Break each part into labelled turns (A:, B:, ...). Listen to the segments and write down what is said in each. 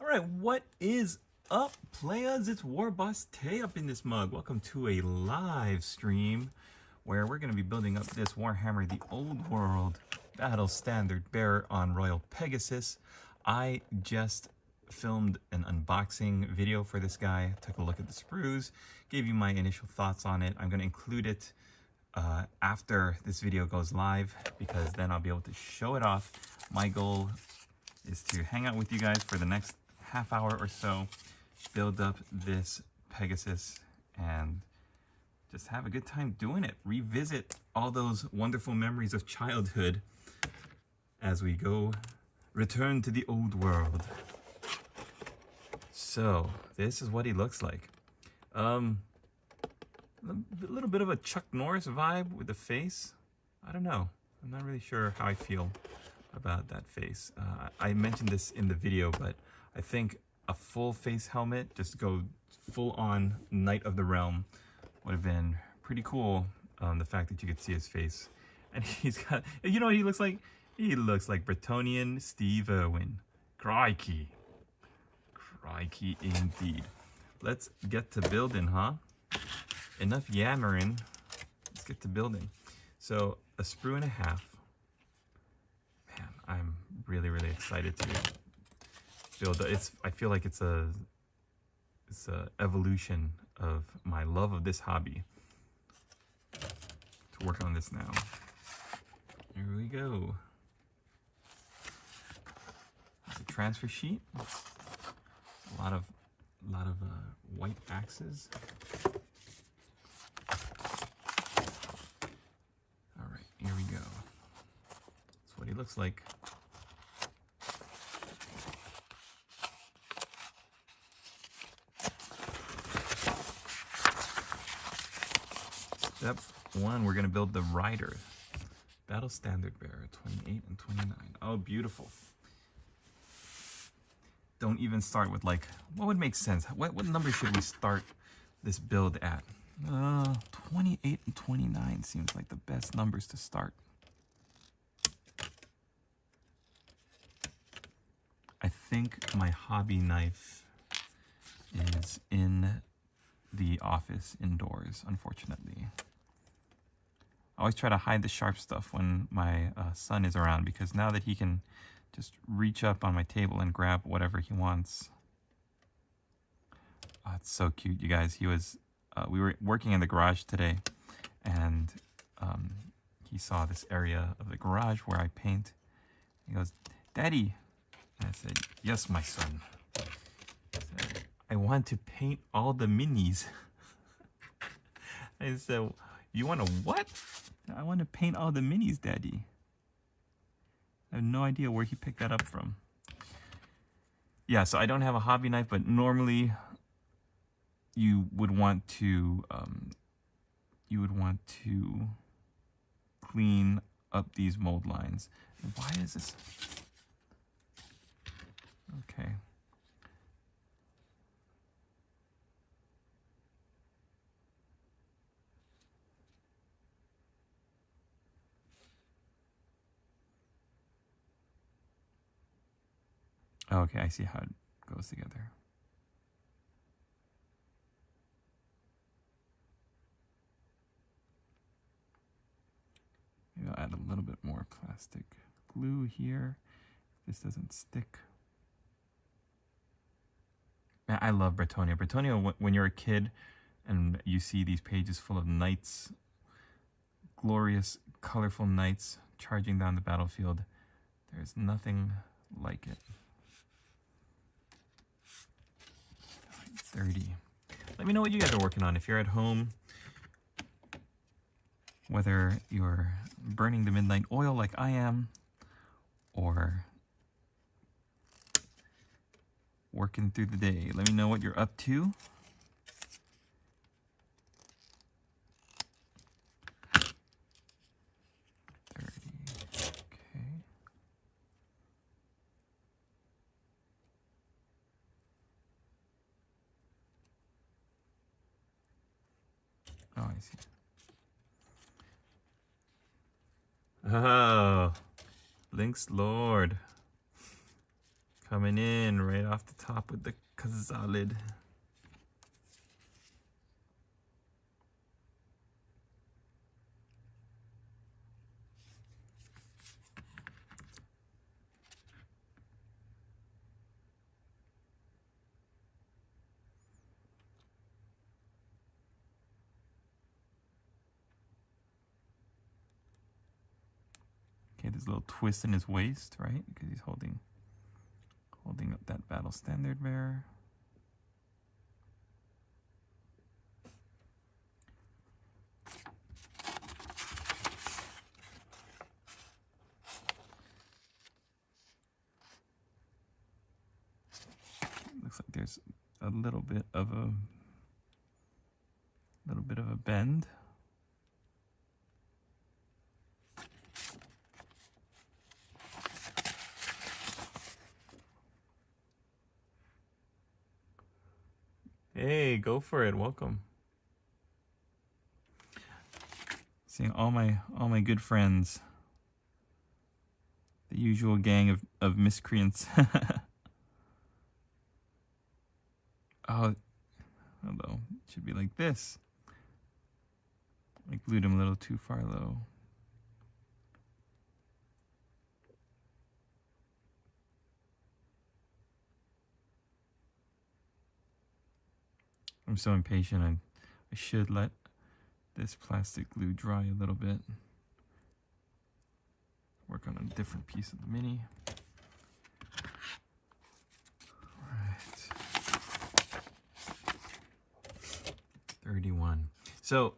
A: Alright, what is up, players? It's Warboss Tay up in this mug. Welcome to a live stream where we're going to be building up this Warhammer the Old World Battle Standard Bearer on Royal Pegasus. I just filmed an unboxing video for this guy, took a look at the sprues, gave you my initial thoughts on it. I'm going to include it after this video goes live because then I'll be able to show it off. My goal is to hang out with you guys for the next half hour or so, build up this Pegasus, and just have a good time doing it. Revisit all those wonderful memories of childhood as we go return to the old world. So this is what he looks like. A little bit of a Chuck Norris vibe with the face. I don't know. I'm not really sure how I feel about that face. I mentioned this in the video, but I think a full face helmet, just go full on Knight of the Realm, would have been pretty cool. The fact that you could see his face. And he's got, you know what he looks like? He looks like Brettonian Steve Irwin. Crikey. Crikey indeed. Let's get to building, huh? Enough yammering. Let's get to building. So, a sprue and a half. Man, I'm really excited to build. I feel like it's a evolution of my love of this hobby. To work on this now. Here we go. There's a transfer sheet. A lot of white axes. All right, here we go. That's what he looks like. Step 1, we're going to build the rider. Battle Standard Bearer, 28 and 29. Oh, beautiful. Don't even start with, like, what would make sense? What number should we start this build at? 28 and 29 seems like the best numbers to start. I think my hobby knife is in the office indoors, unfortunately. I always try to hide the sharp stuff when my son is around, because now that he can just reach up on my table and grab whatever he wants. Oh, it's so cute, you guys. He was, we were working in the garage today, and he saw this area of the garage where I paint. He goes, "Daddy," and I said, "Yes, my son." I said, "I want to paint all the minis." I said, "You want to what?" "I want to paint all the minis, Daddy." I have no idea where he picked that up from. Yeah, so I don't have a hobby knife, but normally you would want to clean up these mold lines. And why is this? Okay. Okay, I see how it goes together. Maybe I'll add a little bit more plastic glue here. This doesn't stick. Man, I love Bretonnia. Bretonnia, when you're a kid and you see these pages full of knights, glorious, colorful knights charging down the battlefield, there's nothing like it. 30. Let me know what you guys are working on. If you're at home, whether you're burning the midnight oil like I am, or working through the day. Let me know what you're up to. Oh, I see. Oh, Link's Lord. Coming in right off the top with the Kazalid. Okay, there's a little twist in his waist, right? Because he's holding up that battle standard bearer. Looks like there's a little bit of a bend. Hey, go for it. Welcome. Seeing all my good friends. The usual gang of miscreants. Oh, although it should be like this. I glued him a little too far low. I'm so impatient. I should let this plastic glue dry a little bit. Work on a different piece of the mini. All right. 31. So,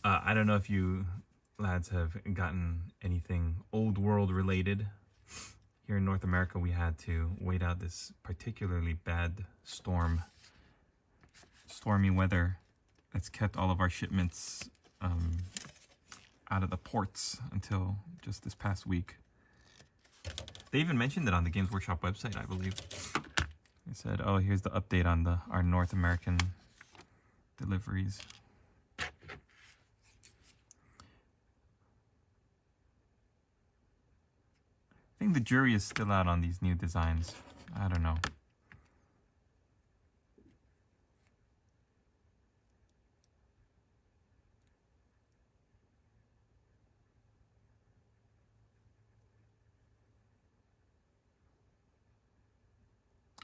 A: I don't know if you lads have gotten anything old world related. Here in North America, we had to wait out this particularly bad stormy weather that's kept all of our shipments out of the ports until just this past week. They even mentioned it on the Games Workshop website, I believe. They said, oh, here's the update on our North American deliveries. I think the jury is still out on these new designs. I don't know.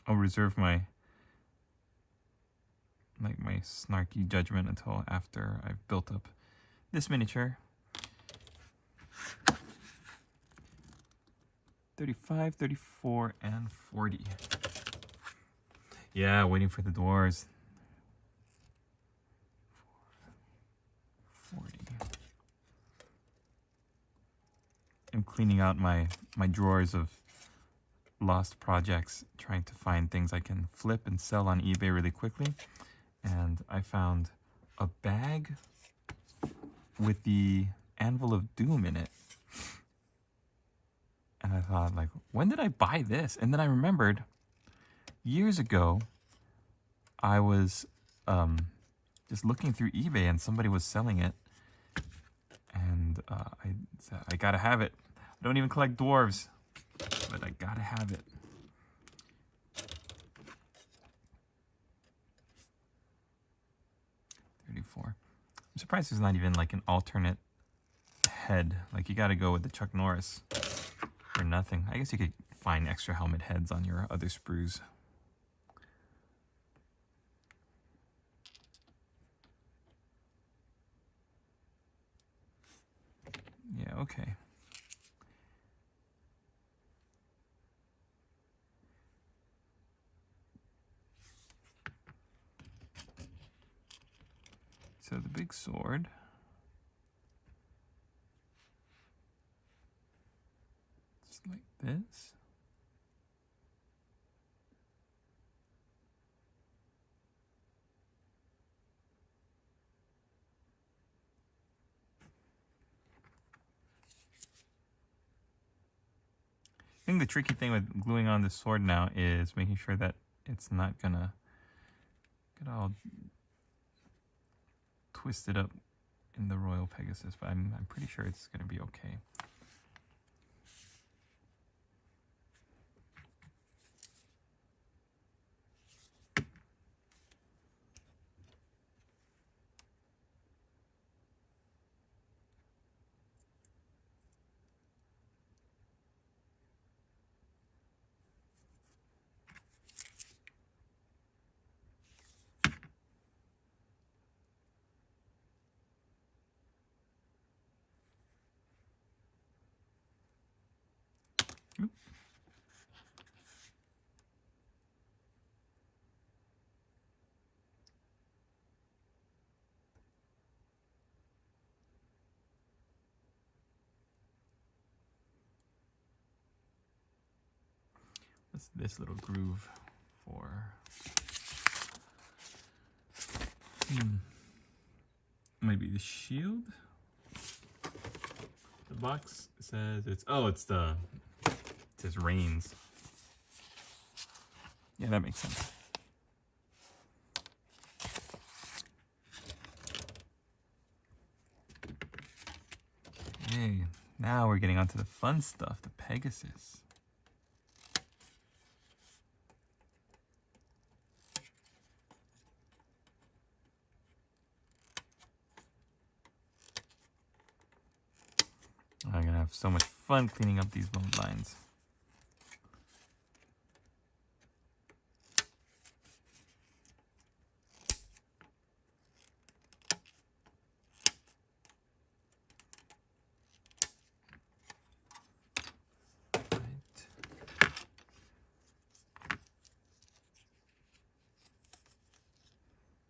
A: I'll reserve my snarky judgment until after I've built up this miniature. 35, 34, and 40. Yeah, waiting for the dwarves. 40. I'm cleaning out my drawers of lost projects, trying to find things I can flip and sell on eBay really quickly. And I found a bag with the Anvil of Doom in it. And I thought, like, when did I buy this? And then I remembered, years ago, I was just looking through eBay and somebody was selling it. And I said, I gotta have it. I don't even collect dwarves, but I gotta have it. I'm surprised there's not even like an alternate head. Like, you gotta go with the Chuck Norris or nothing. I guess you could find extra helmet heads on your other sprues. Yeah, okay. So the big sword. Just like this. I think the tricky thing with gluing on this sword now is making sure that it's not gonna get all twisted up in the Royal Pegasus, but I'm pretty sure it's gonna be okay. Oop. What's this little groove for? Maybe the shield? The box says it's, oh, it says reins. Yeah, that makes sense. Okay, now we're getting onto the fun stuff, the Pegasus. I'm gonna have so much fun cleaning up these bone lines.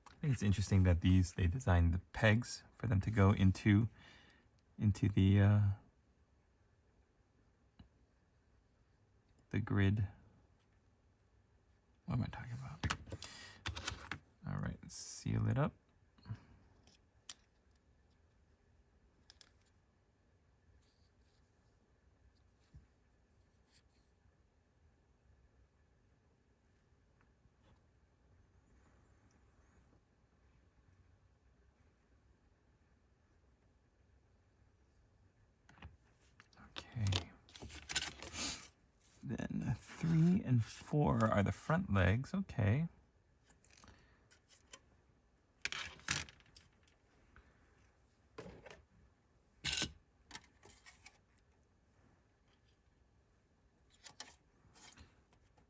A: I think it's interesting that they designed the pegs for them to go into the grid. What am I talking about? All right, let's seal it up. Okay. Then 3 and 4 are the front legs. Okay.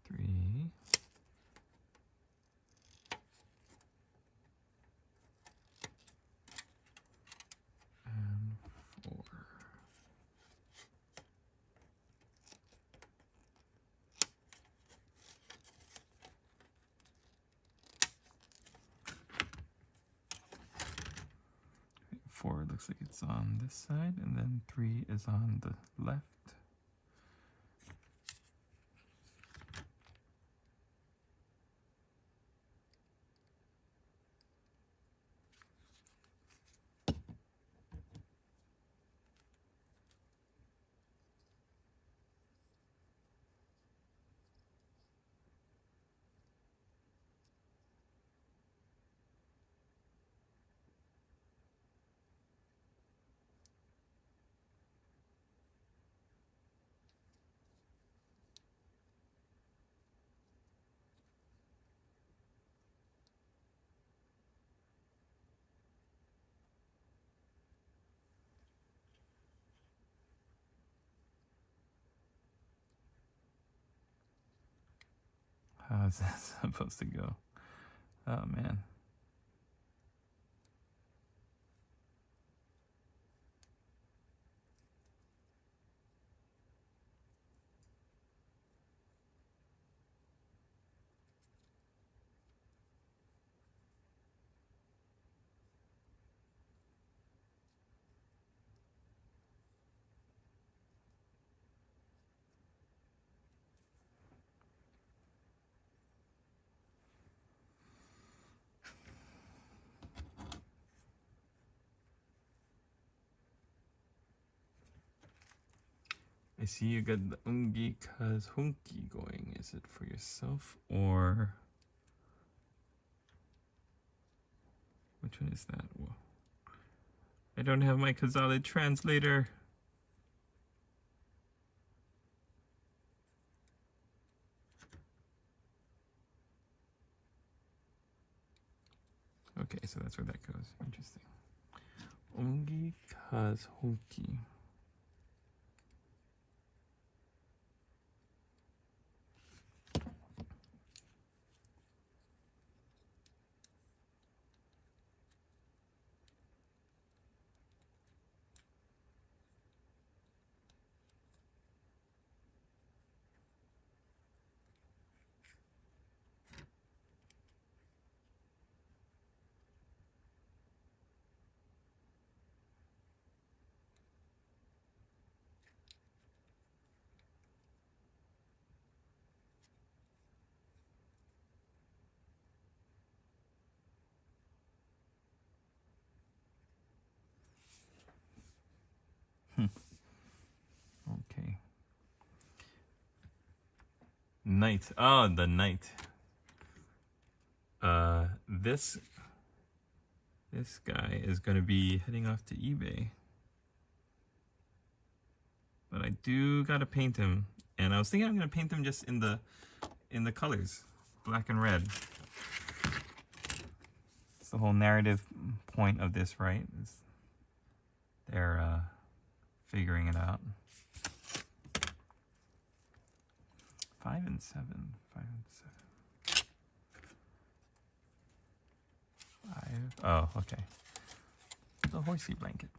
A: Three. And 4. Four looks like it's on this side, and then 3 is on the left. How is that supposed to go? Oh man. I see you got the ungi cause hunky going. Is it for yourself or which one is that? Whoa. I don't have my Kazali translator. Okay, so that's where that goes. Interesting. Ungi cause hunky. Night. Oh, the night. This guy is going to be heading off to eBay. But I do got to paint him. And I was thinking I'm going to paint him just in the colors, black and red. It's the whole narrative point of this, right? They're figuring it out. 5 and 7. 5 and 7. 5. Oh, okay. The horsey blanket.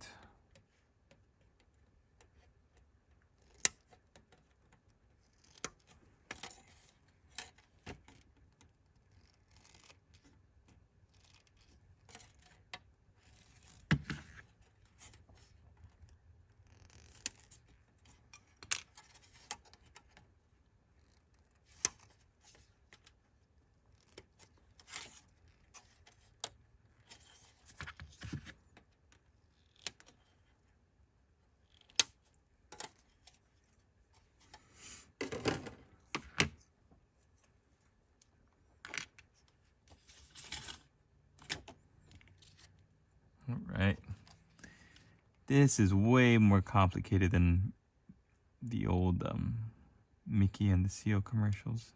A: Alright. This is way more complicated than the old Mickey and the Seal commercials.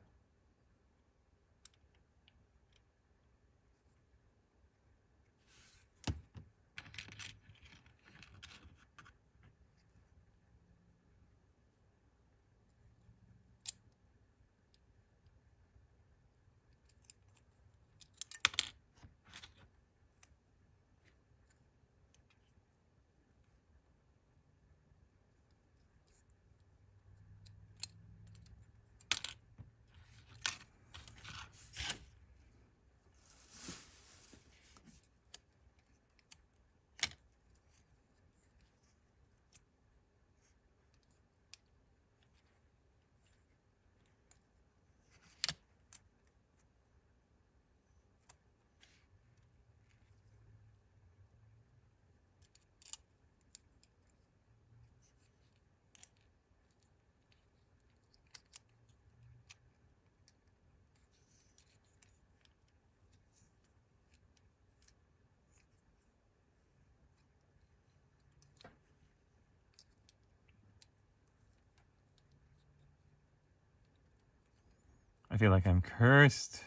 A: I feel like I'm cursed.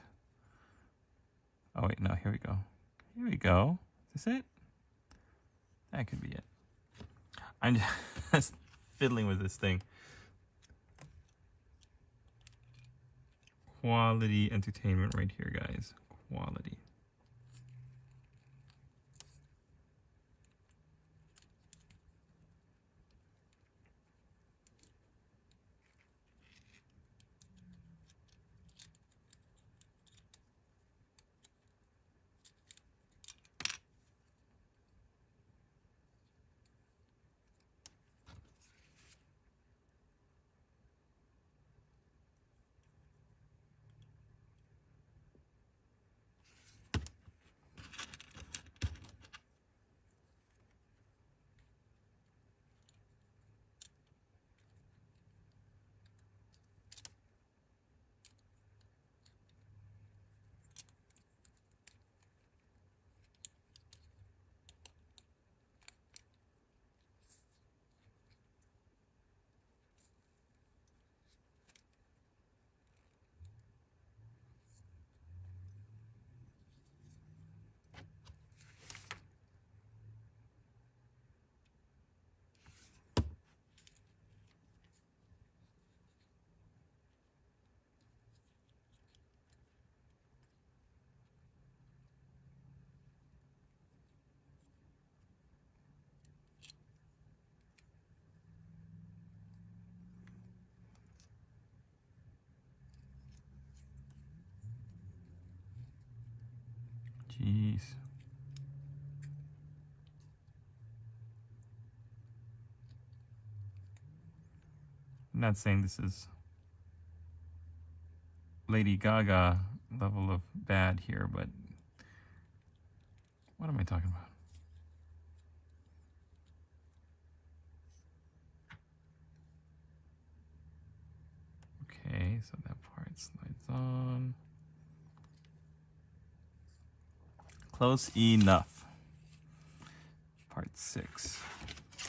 A: Oh wait, no, here we go. Here we go. Is this it? That could be it. I'm just fiddling with this thing. Quality entertainment right here, guys. Quality. Jeez. I'm not saying this is Lady Gaga level of bad here, but what am I talking about? Okay, so that part. on. Close enough. Part 6.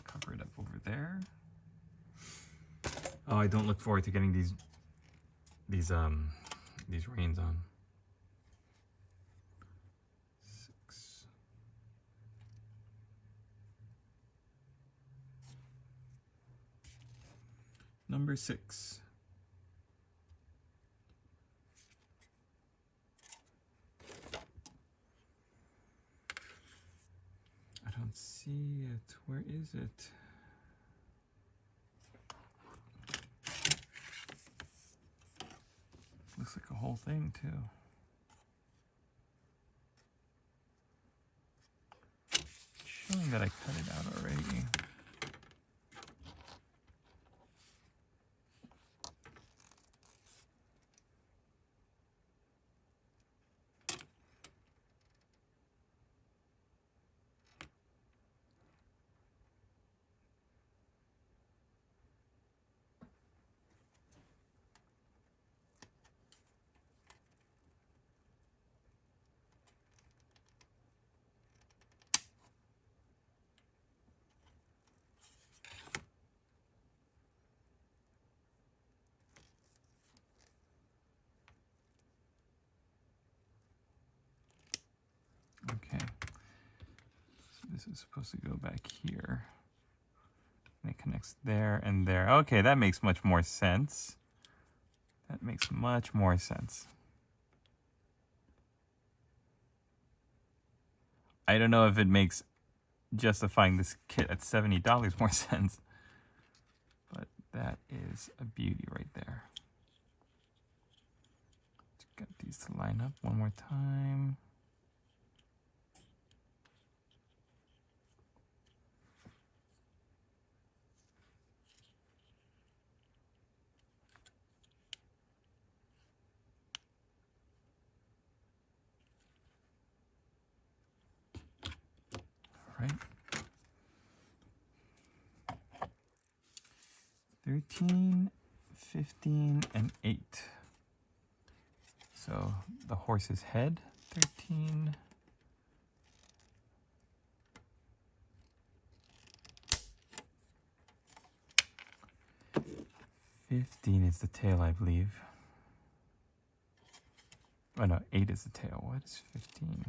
A: Cover it up over there. Oh, I don't look forward to getting these reins on. 6. Number 6. I don't see it. Where is it? Looks like a whole thing too. Showing that I cut it out already. Okay, so this is supposed to go back here. And it connects there and there. Okay, that makes much more sense. That makes much more sense. I don't know if it makes justifying this kit at $70 more sense, but that is a beauty right there. Let's get these to line up one more time. Right. 13, 15, and 8. So the horse's head, 13. $15 is the tail, I believe. Oh no, 8 is the tail. What is 15?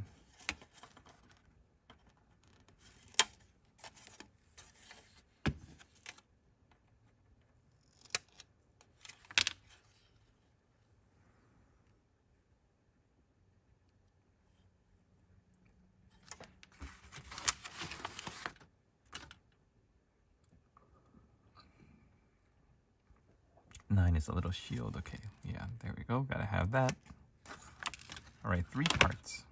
A: Nine is a little shield. Okay, yeah, there we go. Gotta have that. All right, 3 parts.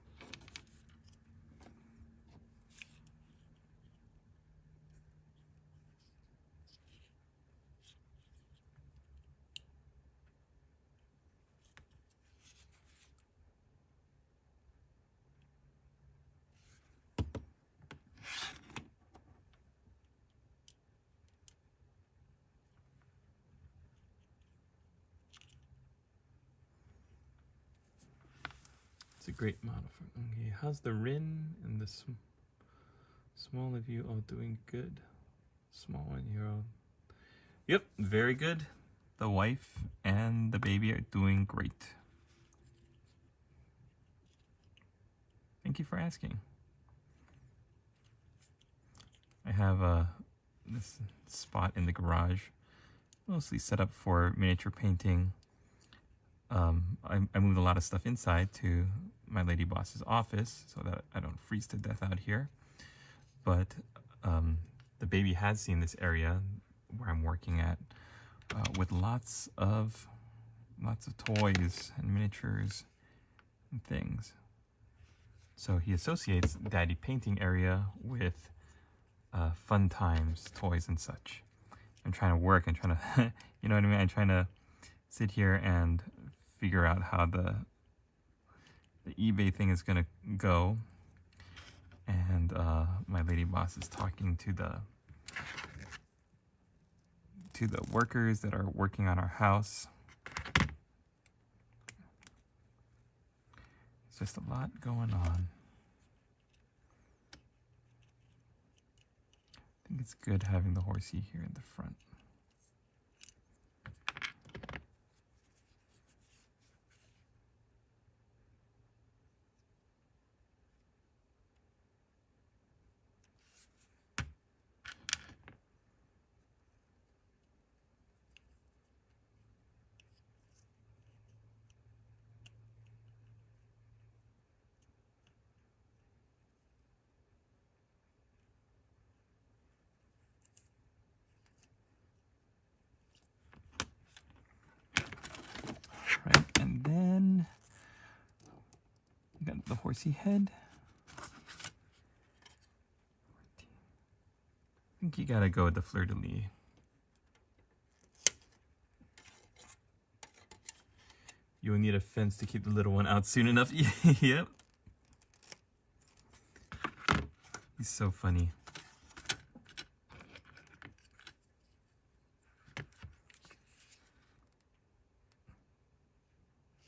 A: It's a great model. Okay, how's the Rin and the small of you all doing? Good. Small 1-year-old. Yep, very good. The wife and the baby are doing great. Thank you for asking. I have this spot in the garage, mostly set up for miniature painting. I moved a lot of stuff inside to my lady boss's office so that I don't freeze to death out here. But the baby has seen this area where I'm working at with lots of toys and miniatures and things. So he associates daddy painting area with fun times, toys and such. I'm trying to work and trying to, you know what I mean? I'm trying to sit here and figure out how the eBay thing is gonna go. And my lady boss is talking to the workers that are working on our house. Just a lot going on. I think it's good having the horsey here in the front. Right, and then we got the horsey head. I think you gotta go with the fleur-de-lis. You'll need a fence to keep the little one out soon enough. Yep. He's so funny.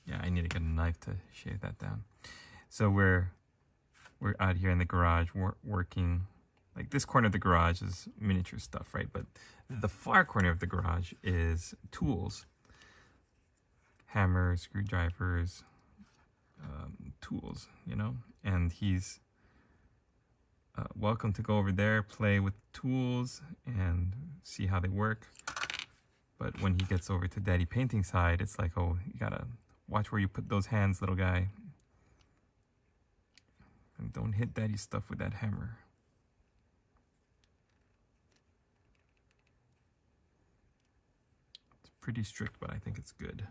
A: Yeah, I need to get a knife to shave that down. So we're out here in the garage working. Like this corner of the garage is miniature stuff, right? But the far corner of the garage is tools. Hammers, screwdrivers, tools, you know? And he's welcome to go over there, play with tools, and see how they work. But when he gets over to Daddy Painting side, it's like, oh, you gotta watch where you put those hands, little guy. And don't hit Daddy's stuff with that hammer. It's pretty strict, but I think it's good.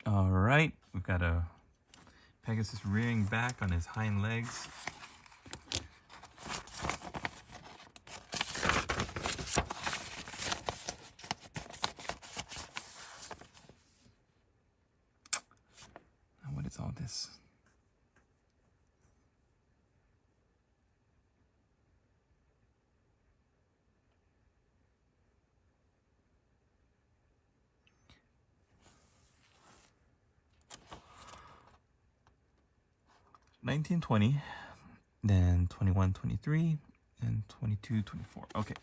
A: All right, we've got a Pegasus rearing back on his hind legs. Now, what is all this? $19.20, then $21.23, and $22.24. Okay.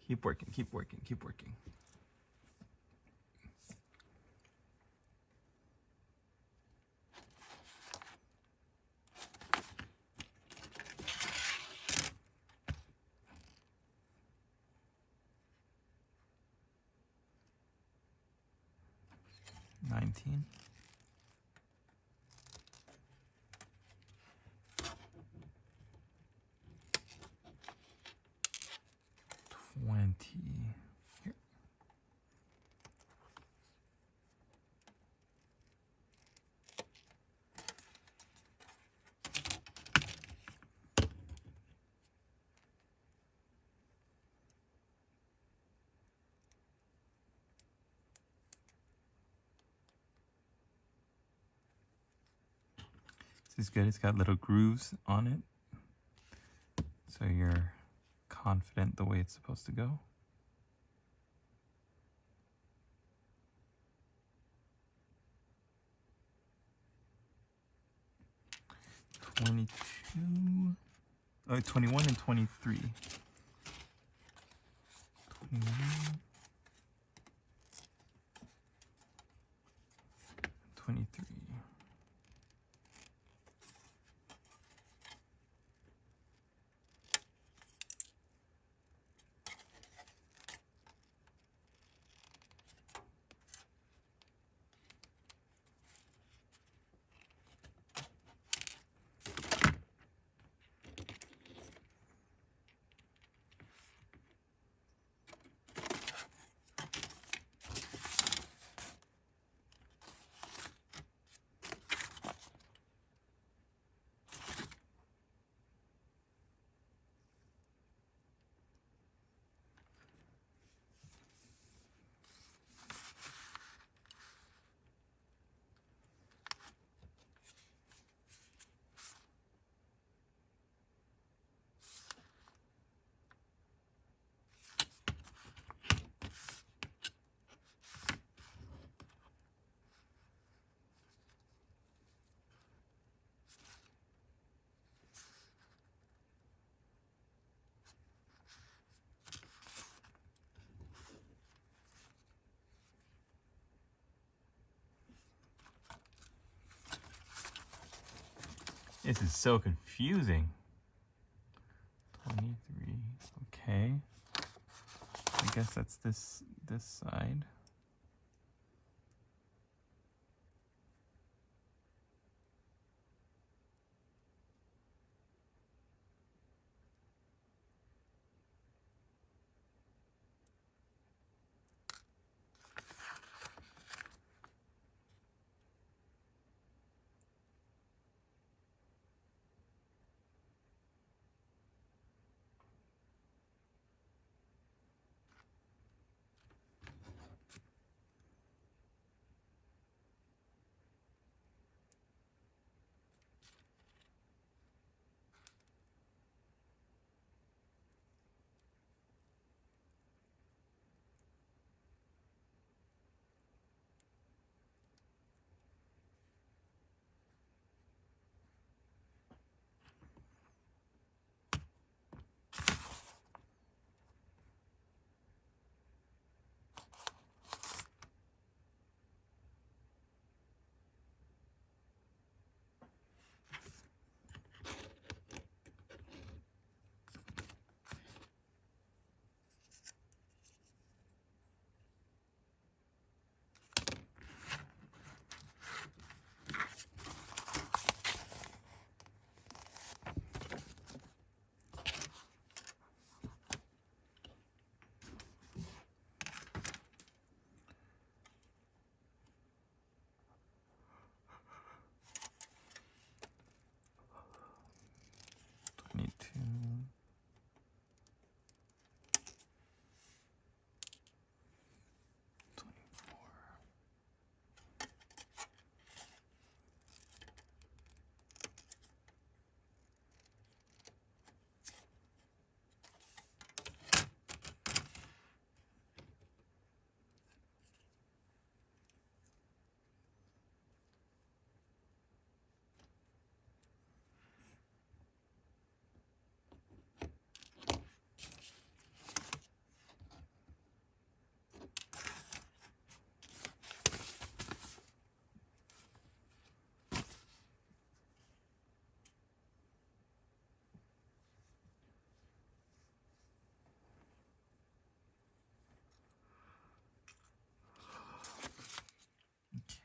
A: Keep working, keep working, keep working. $19. Here. This is good. It's got little grooves on it, so you're confident the way it's supposed to go. Oh, 21 and 23. 21, 23. This is so confusing. 23. Okay. I guess that's this side.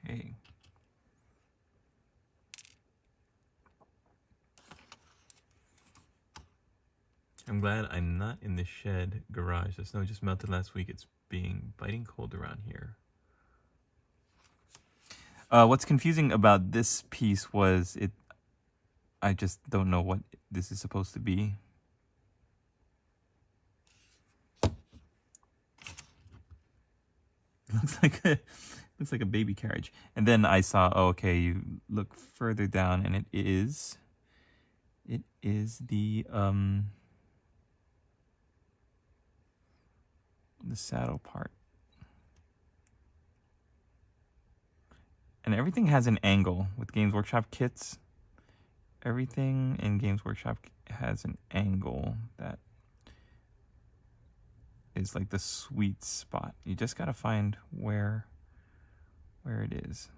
A: Okay. I'm glad I'm not in the shed garage. The snow just melted last week. It's biting cold around here. What's confusing about this piece was I just don't know what this is supposed to be. Looks like a baby carriage. And then I saw, oh, okay, you look further down and it is the saddle part. And everything has an angle with Games Workshop kits. Everything in Games Workshop has an angle that is like the sweet spot. You just gotta find where it is.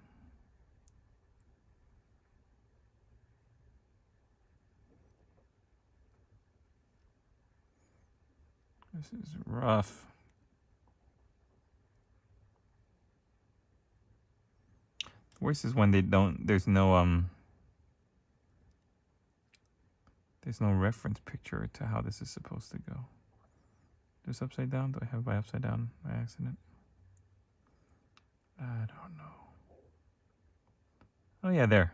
A: This is rough. The worst is when there's no reference picture to how this is supposed to go. This upside down? Do I have it by upside down by accident? I don't know. Oh yeah, there.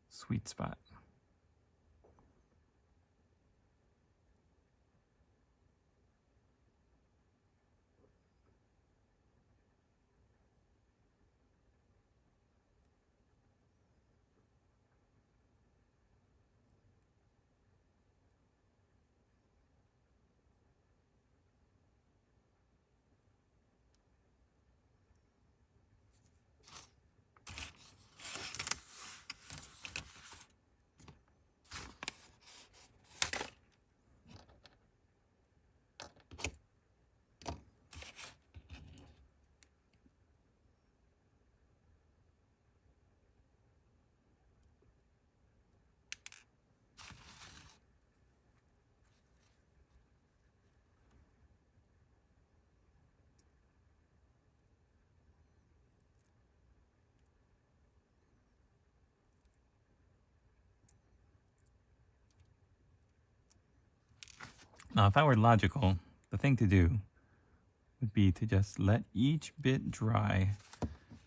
A: Sweet spot. Now, if I were logical, the thing to do would be to just let each bit dry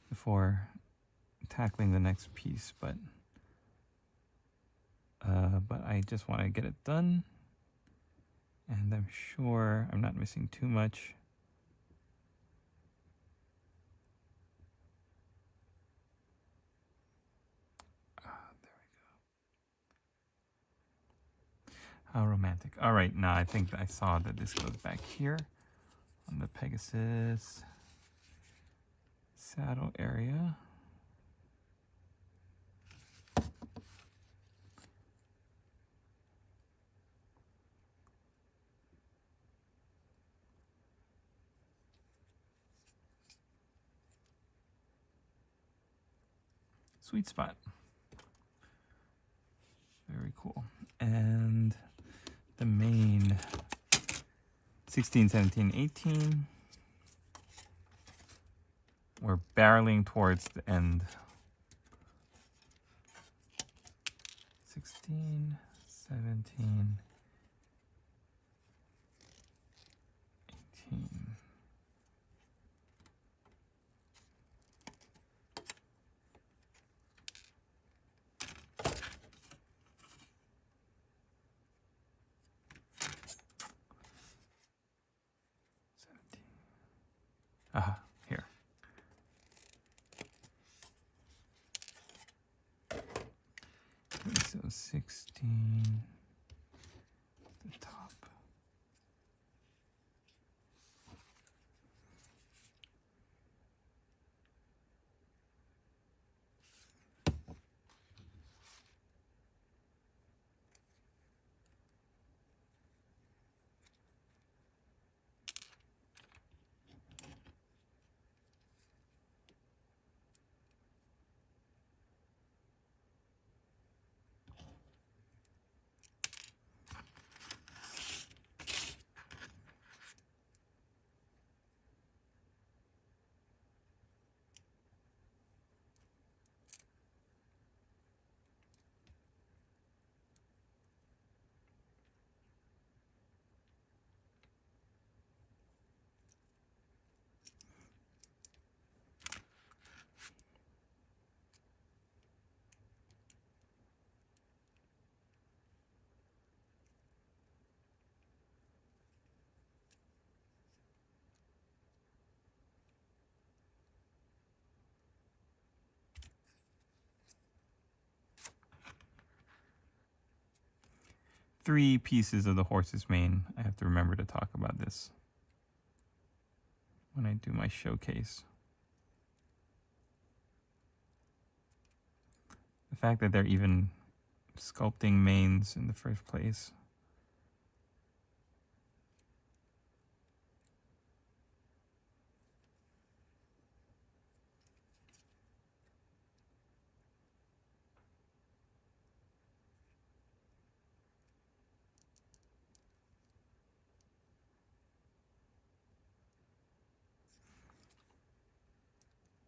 A: before tackling the next piece, but I just want to get it done, and I'm sure I'm not missing too much. There we go. How romantic. All right, now I think I saw that this goes back here on the Pegasus saddle area. Sweet spot. Very cool. And the main 16, 17, 18. We're barreling towards the end. 16, 17, 18. Aha, here. So 16, the top. Three pieces of the horse's mane. I have to remember to talk about this when I do my showcase. The fact that they're even sculpting manes in the first place.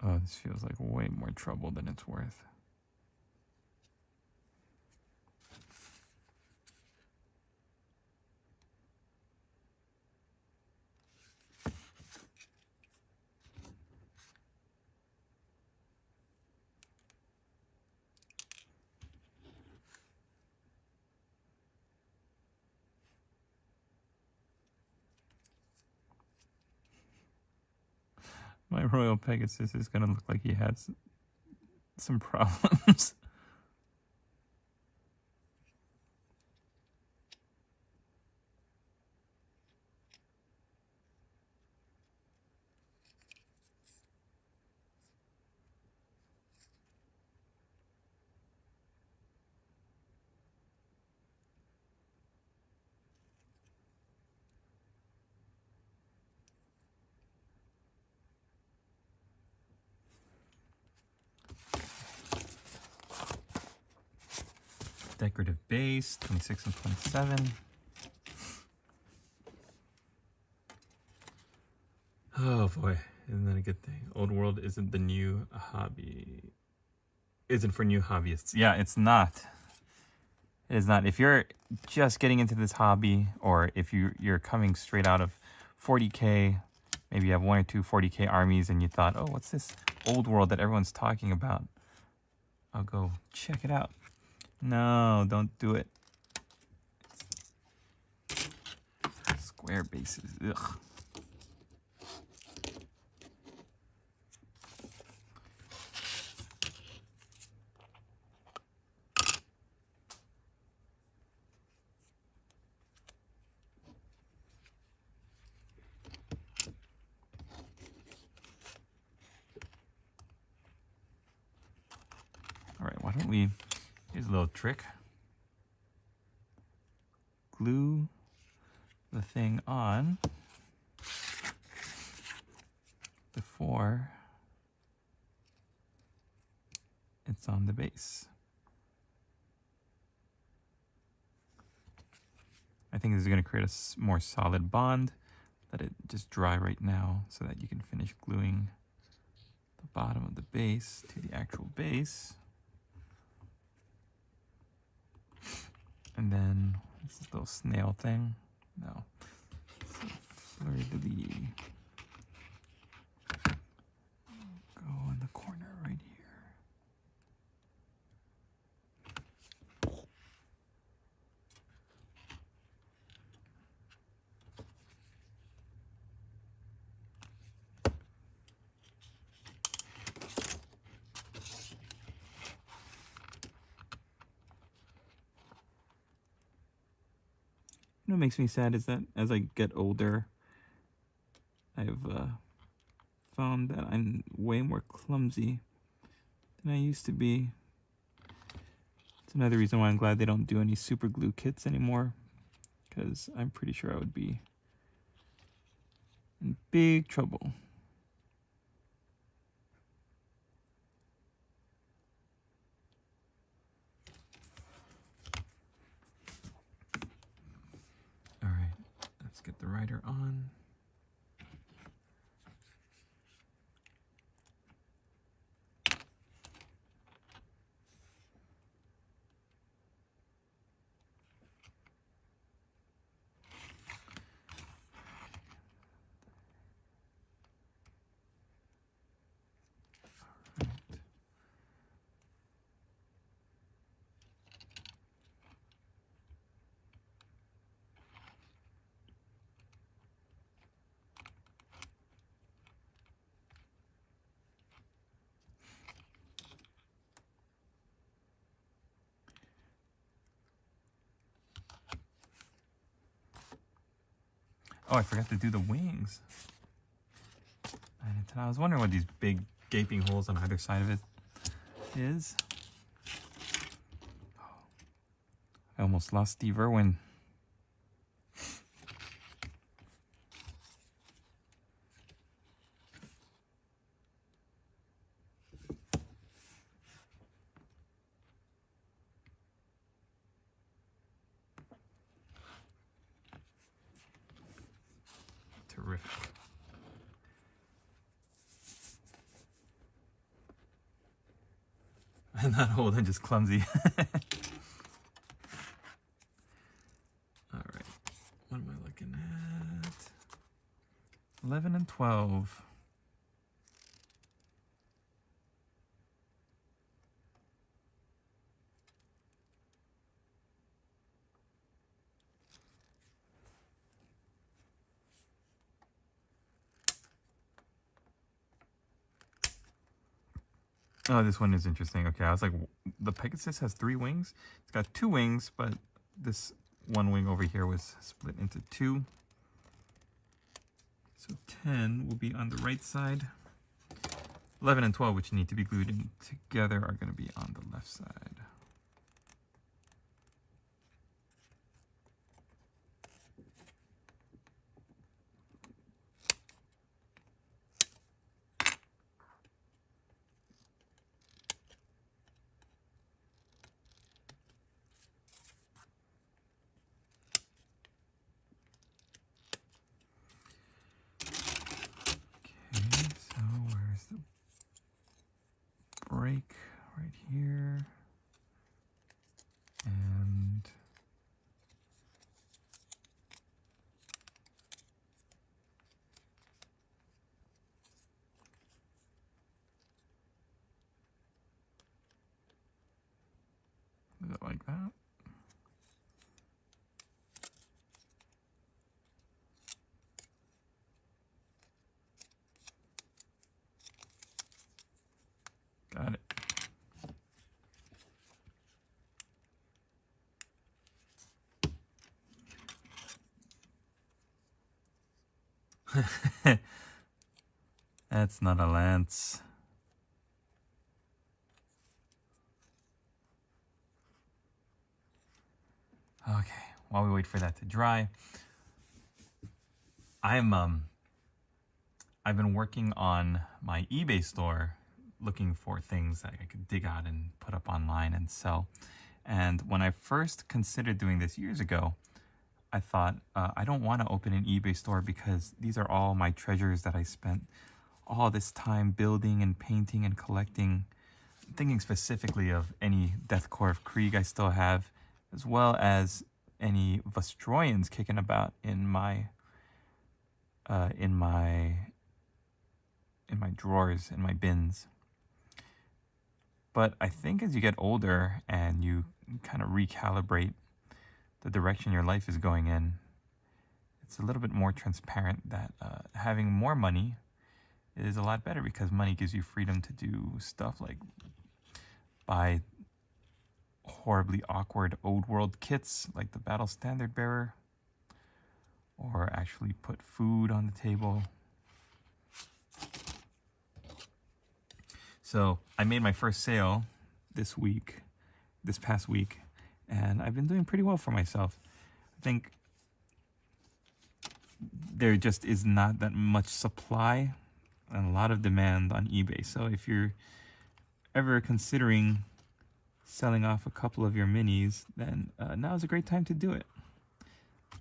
A: Oh, this feels like way more trouble than it's worth. My royal Pegasus is going to look like he has some problems. Decorative base, 26 and 27. Oh boy, isn't that a good thing? Old world isn't the new hobby. Isn't for new hobbyists. Yeah, it's not. It is not. If you're just getting into this hobby, or if you're coming straight out of 40K, maybe you have 1 or 2 40K armies and you thought, oh, what's this old world that everyone's talking about? I'll go check it out. No, don't do it. Square bases. Ugh. All right, why don't we, here's a little trick. Glue the thing on before it's on the base. I think this is going to create a more solid bond. Let it just dry right now so that you can finish gluing the bottom of the base to the actual base. And then, what's this little snail thing? No. Fleur de lis. Go in the corner right here. You know what makes me sad is that as I get older, I've found that I'm way more clumsy than I used to be. It's another reason why I'm glad they don't do any super glue kits anymore, because I'm pretty sure I would be in big trouble. All right, let's get the rider on. Oh, I forgot to do the wings. And I was wondering what these big gaping holes on either side of it is. I almost lost Steve Irwin. Terrific. I'm not old, I'm just clumsy. All right, what am I looking at? 11 and 12. Oh, this one is interesting. Okay, I was like, the Pegasus has 3 wings. It's got 2 wings, but this one wing over here was split into 2. So 10 will be on the right side. 11 and 12, which need to be glued in together, are going to be on the left side. Break right here. like that. Got it. That's not a lance. Okay, while we wait for that to dry, I've been working on my eBay store, looking for things that I could dig out and put up online and sell. And when I first considered doing this years ago, I thought, I don't want to open an eBay store because these are all my treasures that I spent all this time building and painting and collecting. I'm thinking specifically of any Deathcore of Krieg I still have, as well as any Vostroyans kicking about in my drawers, in my bins. But I think as you get older and you kind of recalibrate the direction your life is going in, it's a little bit more transparent that having more money is a lot better, because money gives you freedom to do stuff like buy horribly awkward old world kits like the Battle Standard Bearer, or actually put food on the table. So I made my first sale this past week, and I've been doing pretty well for myself. I think there just is not that much supply and a lot of demand on eBay. So if you're ever considering selling off a couple of your minis, then now is a great time to do it.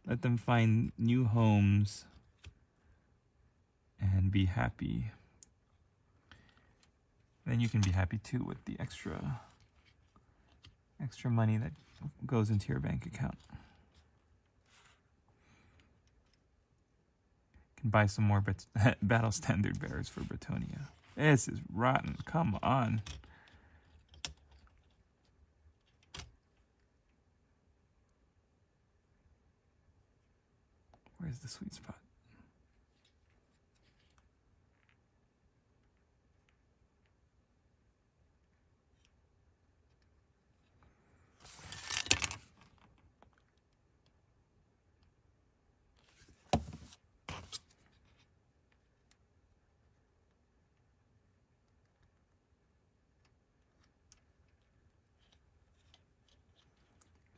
A: Let them find new homes and be happy. Then you can be happy too with the extra money that goes into your bank account. Can buy some more Battle Standard Bearers for Bretonnia. This is rotten. Come on. Where's the sweet spot?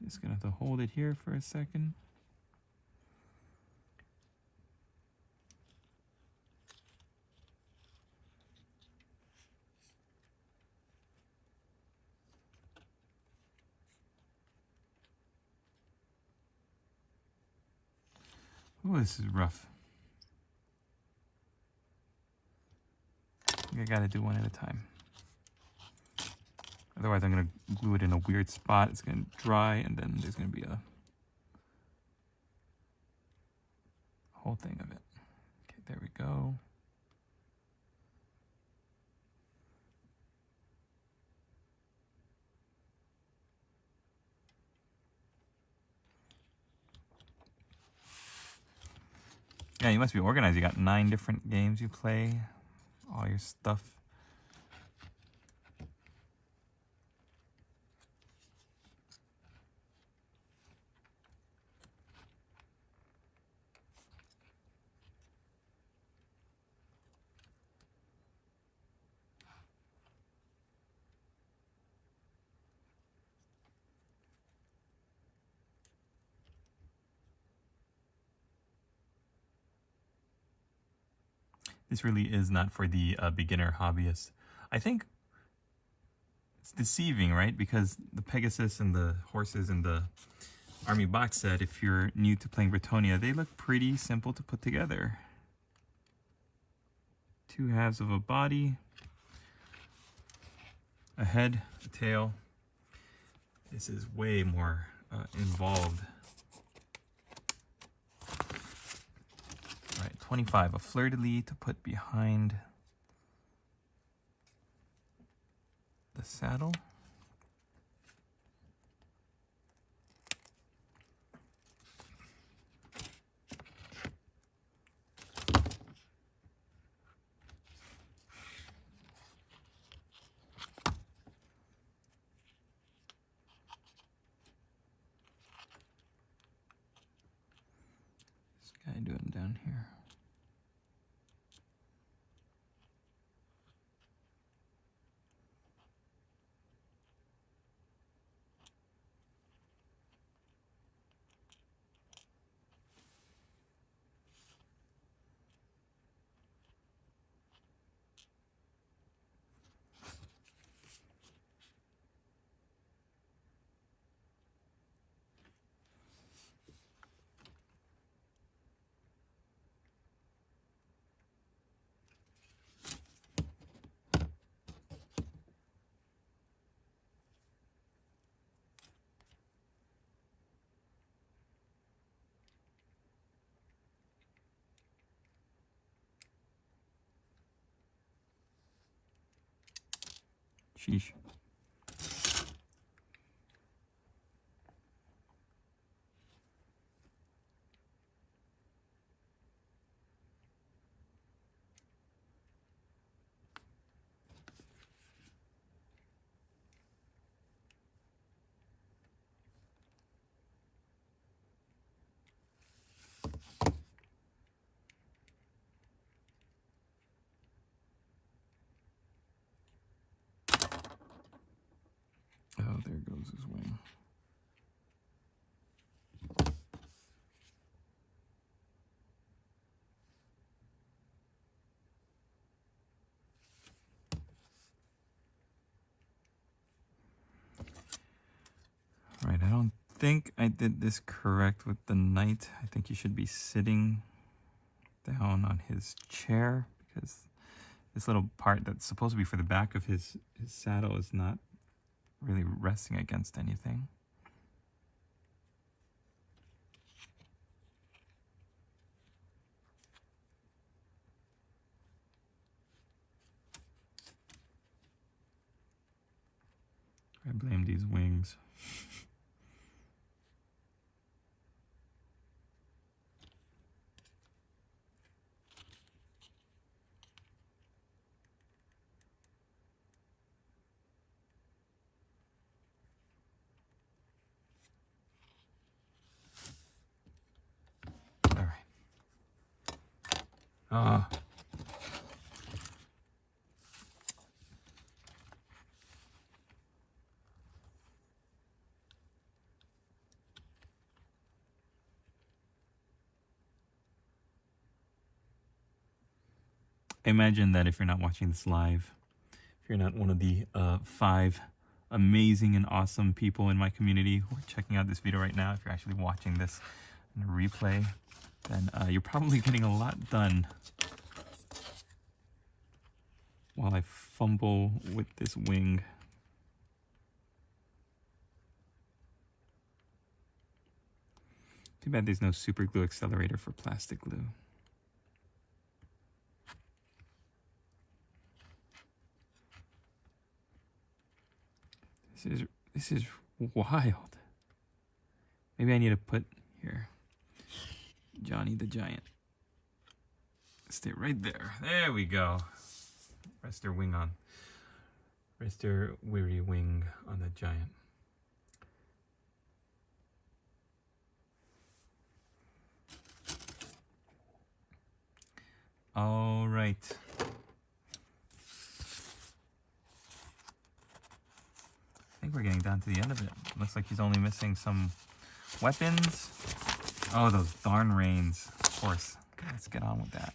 A: Just gonna have to hold it here for a second. Oh, this is rough. I gotta do one at a time. Otherwise, I'm gonna glue it in a weird spot. It's gonna dry, and then there's gonna be a whole thing of it. Okay, there we go. Yeah, you must be organized. You got 9 different games you play, all your stuff. This really is not for the beginner hobbyist. I think it's deceiving, right? Because the Pegasus and the horses and the army box set, if you're new to playing Bretonnia, they look pretty simple to put together. 2 halves of a body, a head, a tail. This is way more involved. 25, a fleur-de-lis to put behind the saddle. guy doing down here? Sheesh. Oh, there goes his wing. Right, I don't think I did this correct with the knight. I think he should be sitting down on his chair, because this little part that's supposed to be for the back of his saddle is not really resting against anything. I blame these wings. All right. Imagine that if you're not watching this live, if you're not one of the 5 amazing and awesome people in my community who are checking out this video right now, if you're actually watching this in a replay, then you're probably getting a lot done while I fumble with this wing. Too bad there's no super glue accelerator for plastic glue. This is wild. Maybe I need to put here Johnny the Giant. Stay right there. There we go. Rest your wing on. Rest your weary wing on the giant. All right. I think we're getting down to the end of it. Looks like he's only missing some weapons. Oh, those darn reins. Of course. Let's get on with that.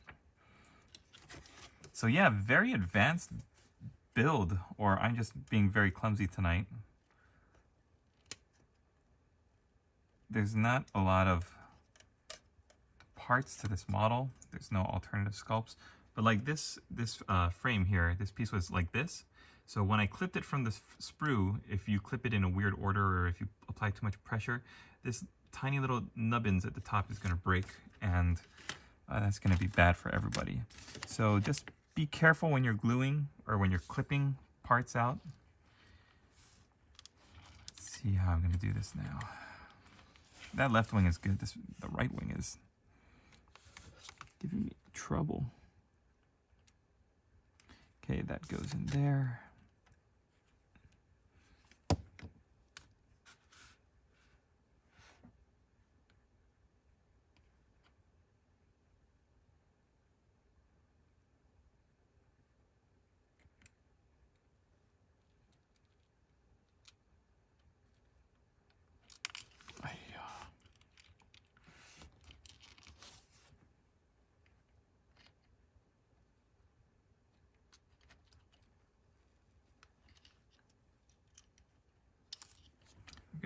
A: So yeah, very advanced build, or I'm just being very clumsy tonight. There's not a lot of parts to this model. There's no alternative sculpts. But like this frame here, this piece was like this. So when I clipped it from this sprue, if you clip it in a weird order or if you apply too much pressure, this tiny little nubbins at the top is going to break, and that's going to be bad for everybody. So just be careful when you're gluing or when you're clipping parts out. Let's see how I'm going to do this now. That left wing is good. The right wing is giving me trouble. Okay, that goes in there.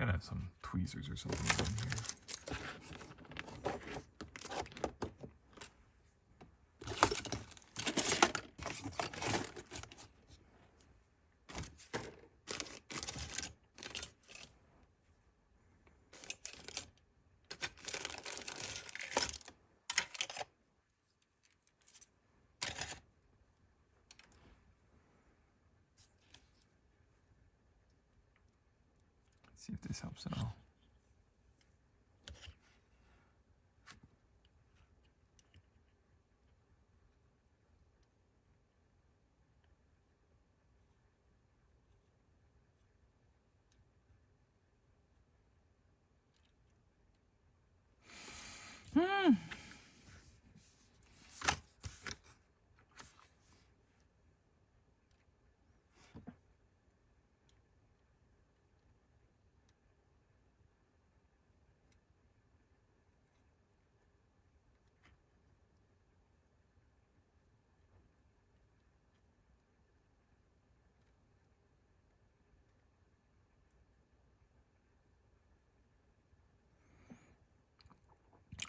A: Gotta have some tweezers or something in here. See if this helps at all.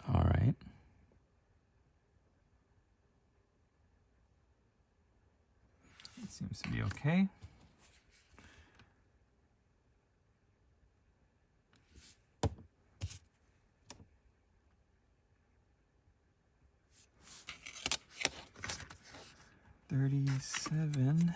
A: All right. It seems to be okay. $37.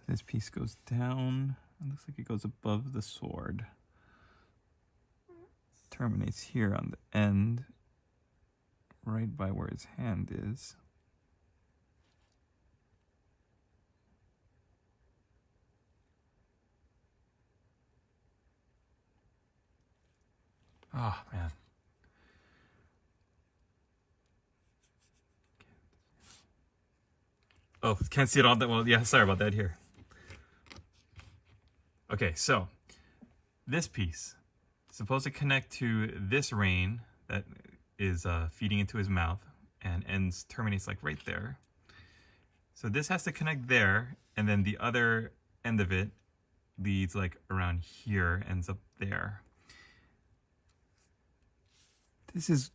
A: This piece goes down. It looks like it goes above the sword. Terminates here on the end, right by where his hand is. Oh, man. Oh, can't see it all that well. Yeah, sorry about that here. Okay, so this piece is supposed to connect to this rein that is feeding into his mouth and terminates like right there. So this has to connect there, and then the other end of it leads like around here, ends up there. This is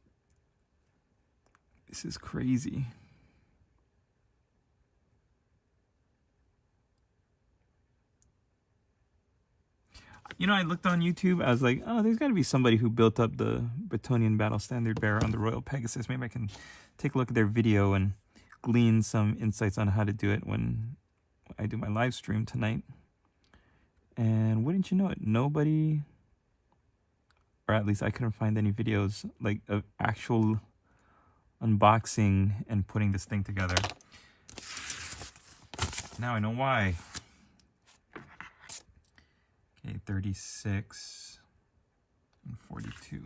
A: crazy. You know, I looked on YouTube. I was like, oh, there's got to be somebody who built up the Bretonnian battle standard bearer on the Royal Pegasus. Maybe I can take a look at their video and glean some insights on how to do it when I do my live stream tonight. And wouldn't you know it, nobody, or at least I couldn't find any videos like of actual unboxing and putting this thing together. Now I know why. Okay, 36 and 42.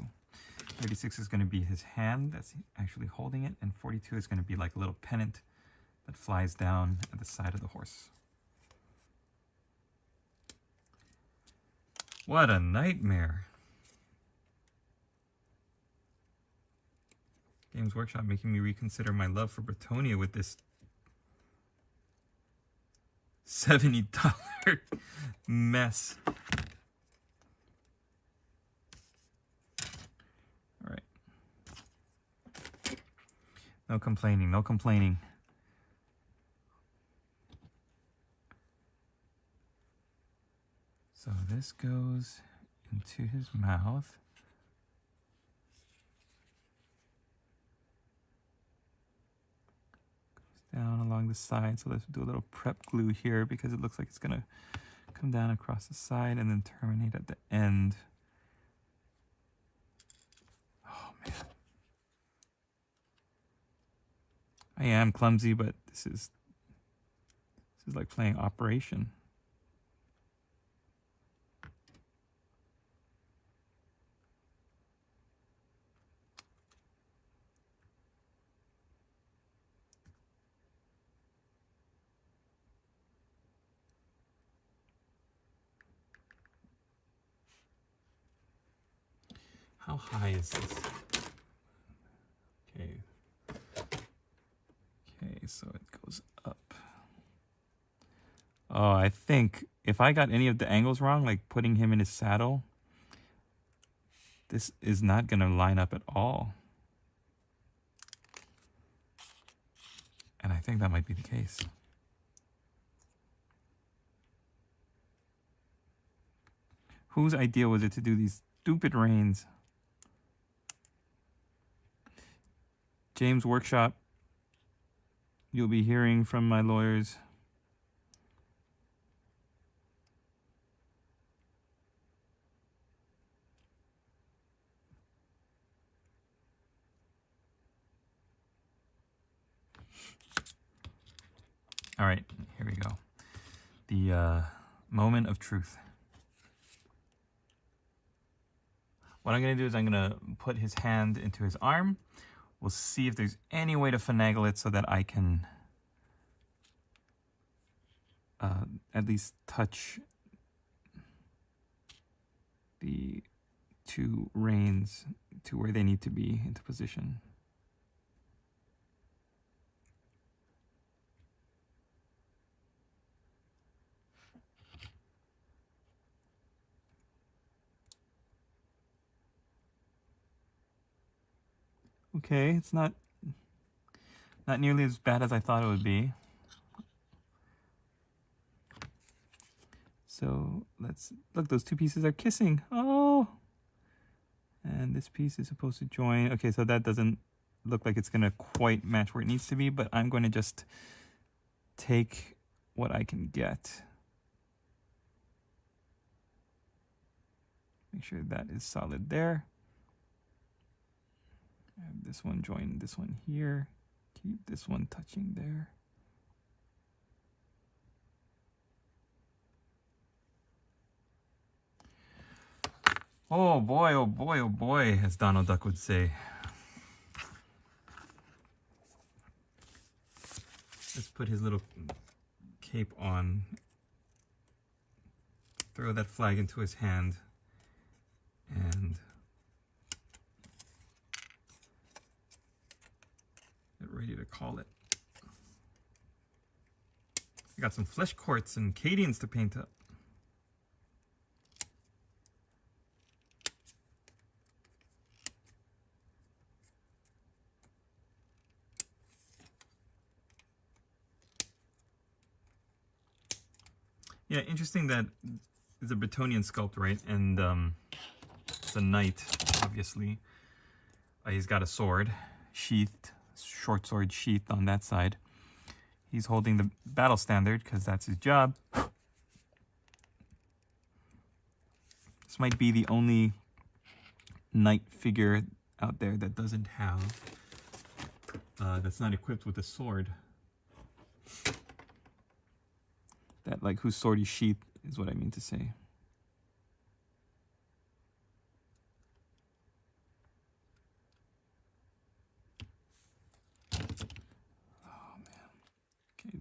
A: 36 is going to be his hand that's actually holding it, and 42 is going to be like a little pennant that flies down at the side of the horse. What a nightmare. Games Workshop making me reconsider my love for Bretonnia with this $70 mess. All right. No complaining, no complaining. this goes into his mouth. Goes down along the side. So let's do a little prep glue here because it looks like it's gonna come down across the side and then terminate at the end. Oh man. I am clumsy, but this is like playing Operation. How high is this? Okay. Okay, so it goes up. Oh, I think if I got any of the angles wrong, like putting him in his saddle, this is not going to line up at all. And I think that might be the case. Whose idea was it to do these stupid reins? James Workshop, you'll be hearing from my lawyers. All right, here we go. The moment of truth. What I'm going to do is I'm going to put his hand into his arm. We'll see if there's any way to finagle it so that I can at least touch the two reins to where they need to be into position. Okay, it's not nearly as bad as I thought it would be. So let's look, those two pieces are kissing. Oh, and this piece is supposed to join. Okay, so that doesn't look like it's gonna quite match where it needs to be, but I'm going to just take what I can get. Make sure that is solid there. Have this one join this one here. Keep this one touching there. Oh boy, oh boy, oh boy, as Donald Duck would say. Let's put his little cape on. Throw that flag into his hand. And get ready to call it. I got some flesh quartz and cadians to paint up. Yeah, interesting that it's a Bretonnian sculpt, right? And it's a knight, obviously. He's got a sword, sheathed, short sword sheathed on that side. He's holding the battle standard because that's his job. This might be the only knight figure out there that doesn't have, that's not equipped with a sword. That, like, whose sword is sheathed is what I mean to say. Oh, man. Okay.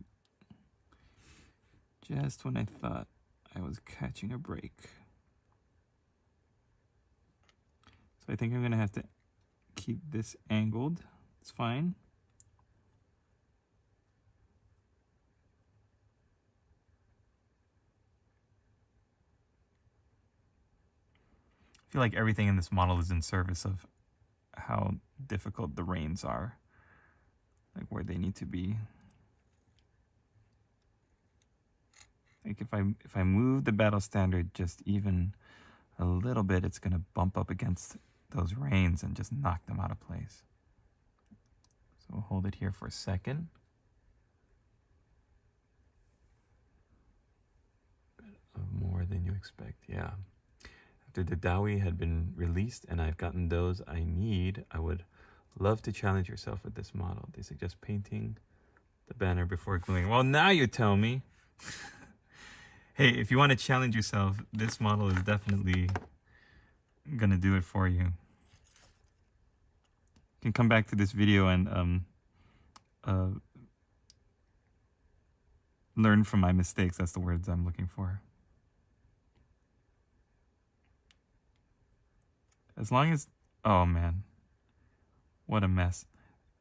A: Just when I thought I was catching a break. So I think I'm going to have to keep this angled. It's fine. I feel like everything in this model is in service of how difficult the reins are, like where they need to be. Like if I move the battle standard just even a little bit, it's gonna bump up against those reins and just knock them out of place. So we'll hold it here for a second. More than you expect, yeah. After the Dowie had been released and I've gotten those I need, I would love to challenge yourself with this model. They suggest painting the banner before gluing. Well, now you tell me. Hey, if you want to challenge yourself, this model is definitely gonna do it for you. You can come back to this video and learn from my mistakes. That's the words I'm looking for. As long as, oh man, what a mess.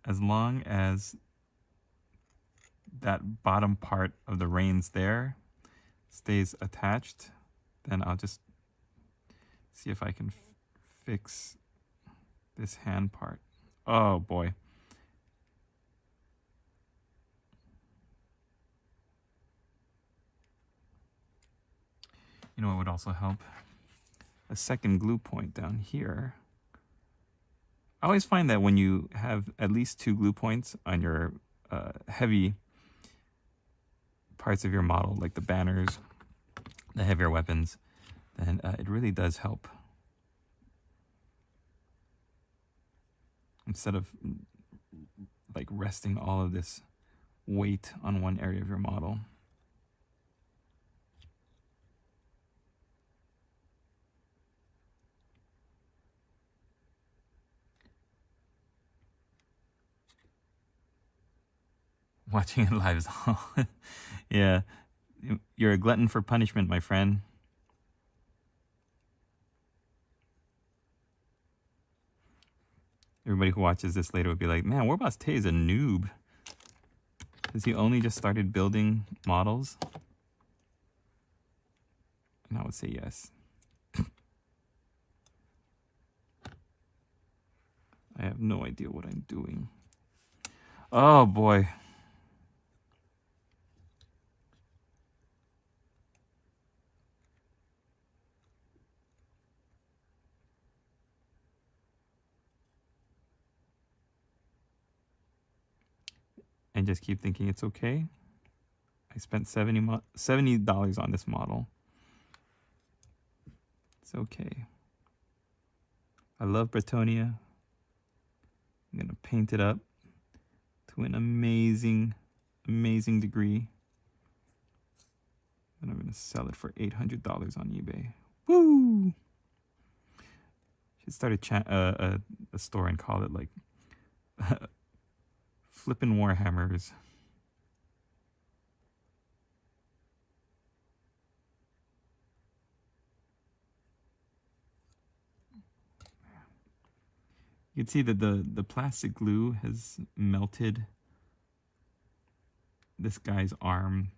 A: As long as that bottom part of the reins there stays attached, then I'll just see if I can fix this hand part. Oh boy. You know what would also help? A second glue point down here. I always find that when you have at least 2 glue points on your heavy parts of your model, like the banners, the heavier weapons, then it really does help. Instead of like resting all of this weight on one area of your model. Watching it live is all. Yeah, you're a glutton for punishment, my friend. Everybody who watches this later would be like, man, Warboss Tay is a noob. Has he only just started building models? And I would say yes. I have no idea what I'm doing. Oh boy. And just keep thinking it's okay. I spent $70 on this model. It's okay. I love Bretonnia. I'm gonna paint it up to an amazing, amazing degree. And I'm gonna sell it for $800 on eBay. Woo! Should start a store and call it like Flippin' Warhammers. You can see that the plastic glue has melted this guy's arm.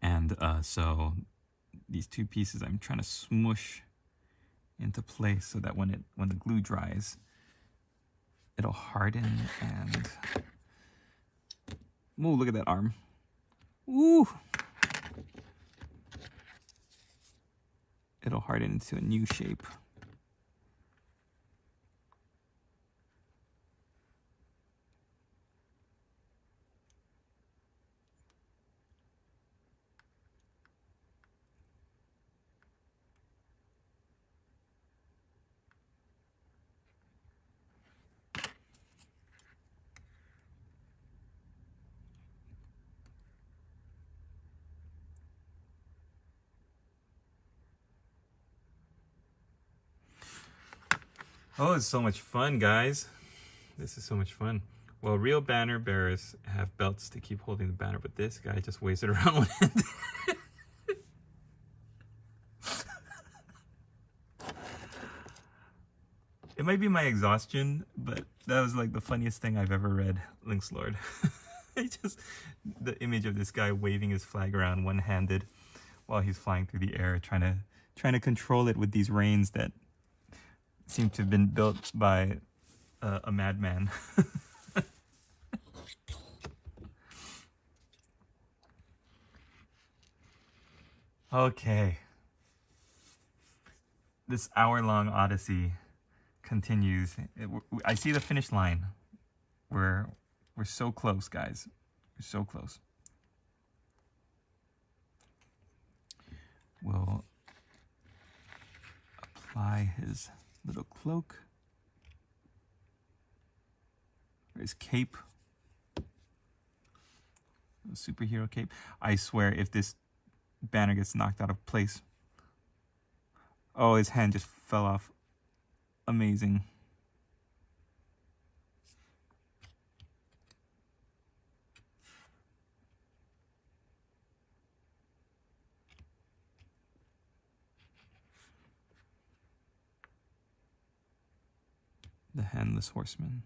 A: And so these 2 pieces I'm trying to smush into place so that when the glue dries, it'll harden and... Ooh, look at that arm. Ooh! It'll harden into a new shape. Oh, it's so much fun, guys. This is so much fun. Well, real banner bearers have belts to keep holding the banner, but this guy just waves it around one hand. It might be my exhaustion, but that was like the funniest thing I've ever read, Link's Lord. The image of this guy waving his flag around one-handed while he's flying through the air, trying to control it with these reins that seem to have been built by a madman. Okay. This hour-long odyssey continues. I see the finish line. We're so close, guys. We're so close. We'll apply his little cloak, or his cape, a superhero cape. I swear, if this banner gets knocked out of place, oh, his hand just fell off. Amazing. The handless horseman.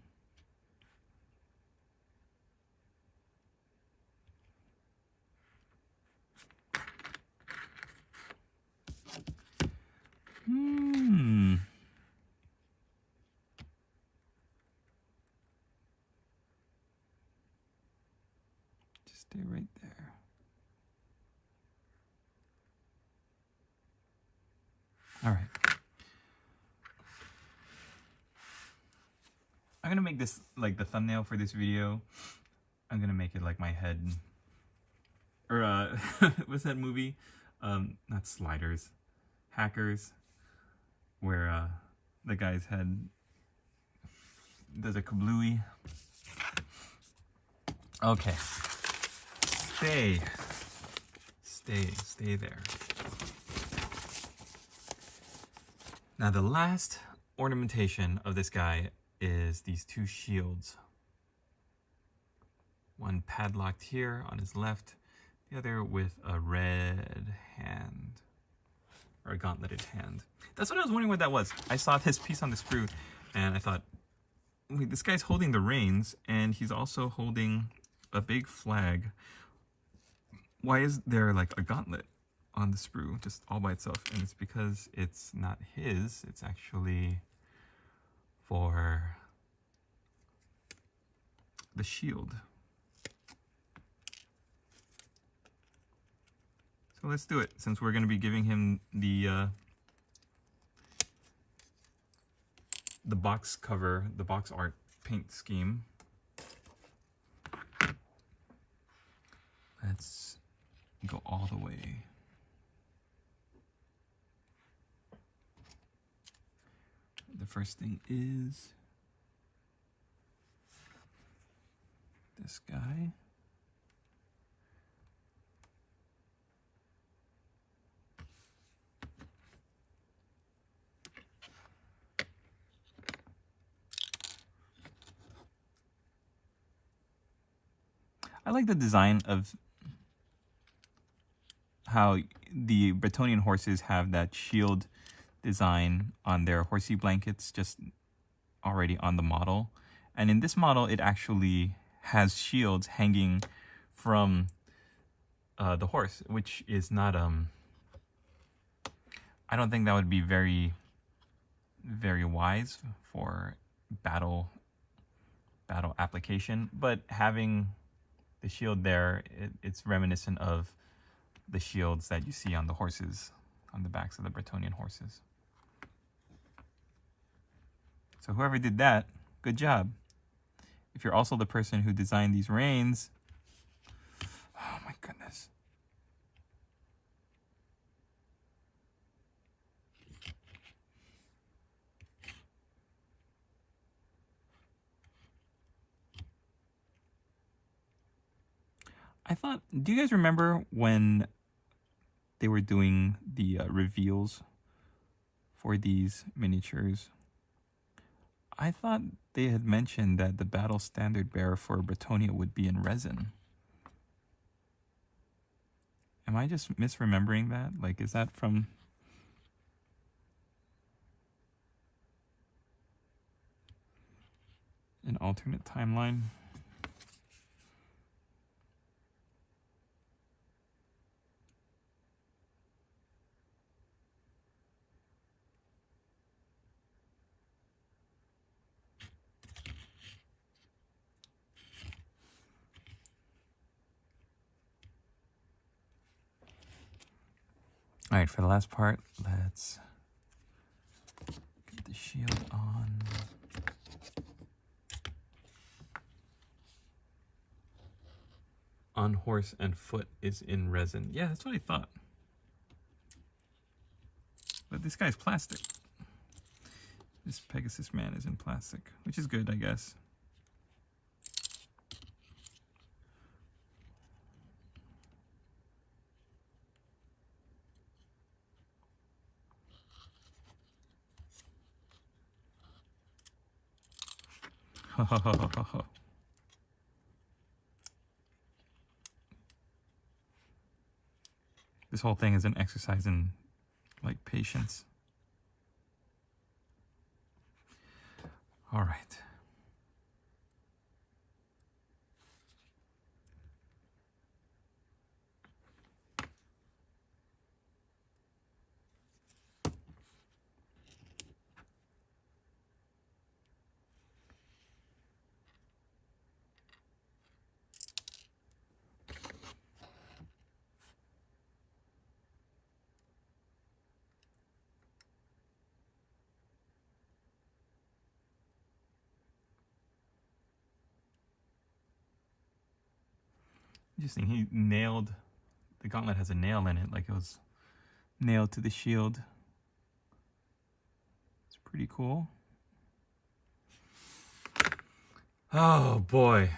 A: Just stay right there. All right. I'm gonna make this like the thumbnail for this video. I'm gonna make it like my head, or what's that movie? Not Sliders, Hackers, where the guy's head does a kablooey. Okay, stay there. Now the last ornamentation of this guy is these two shields. One padlocked here on his left, the other with a red hand, or a gauntleted hand. That's what I was wondering what that was. I saw this piece on the sprue and I thought, wait, this guy's holding the reins and he's also holding a big flag. Why is there like a gauntlet on the sprue just all by itself? And it's because it's not his, it's actually for the shield. So let's do it, since we're going to be giving him the box cover, the box art paint scheme. Let's go all the way. The first thing is this guy. I like the design of how the Bretonnian horses have that shield design on their horsey blankets just already on the model. And in this model, it actually has shields hanging from the horse, which is not, I don't think that would be very, very wise for battle application, but having the shield there, it's reminiscent of the shields that you see on the horses, on the backs of the Bretonnian horses. So whoever did that, good job. If you're also the person who designed these reins, oh my goodness. I thought, do you guys remember when they were doing the reveals for these miniatures? I thought they had mentioned that the battle standard bearer for Bretonnia would be in resin. Am I just misremembering that? Like, is that from an alternate timeline? All right, for the last part, let's get the shield on. On horse and foot is in resin. Yeah, that's what I thought. But this guy's plastic. This Pegasus man is in plastic, which is good, I guess. This whole thing is an exercise in, like, patience. All right. Interesting. He nailed, the gauntlet has a nail in it, like it was nailed to the shield. It's pretty cool. Oh boy.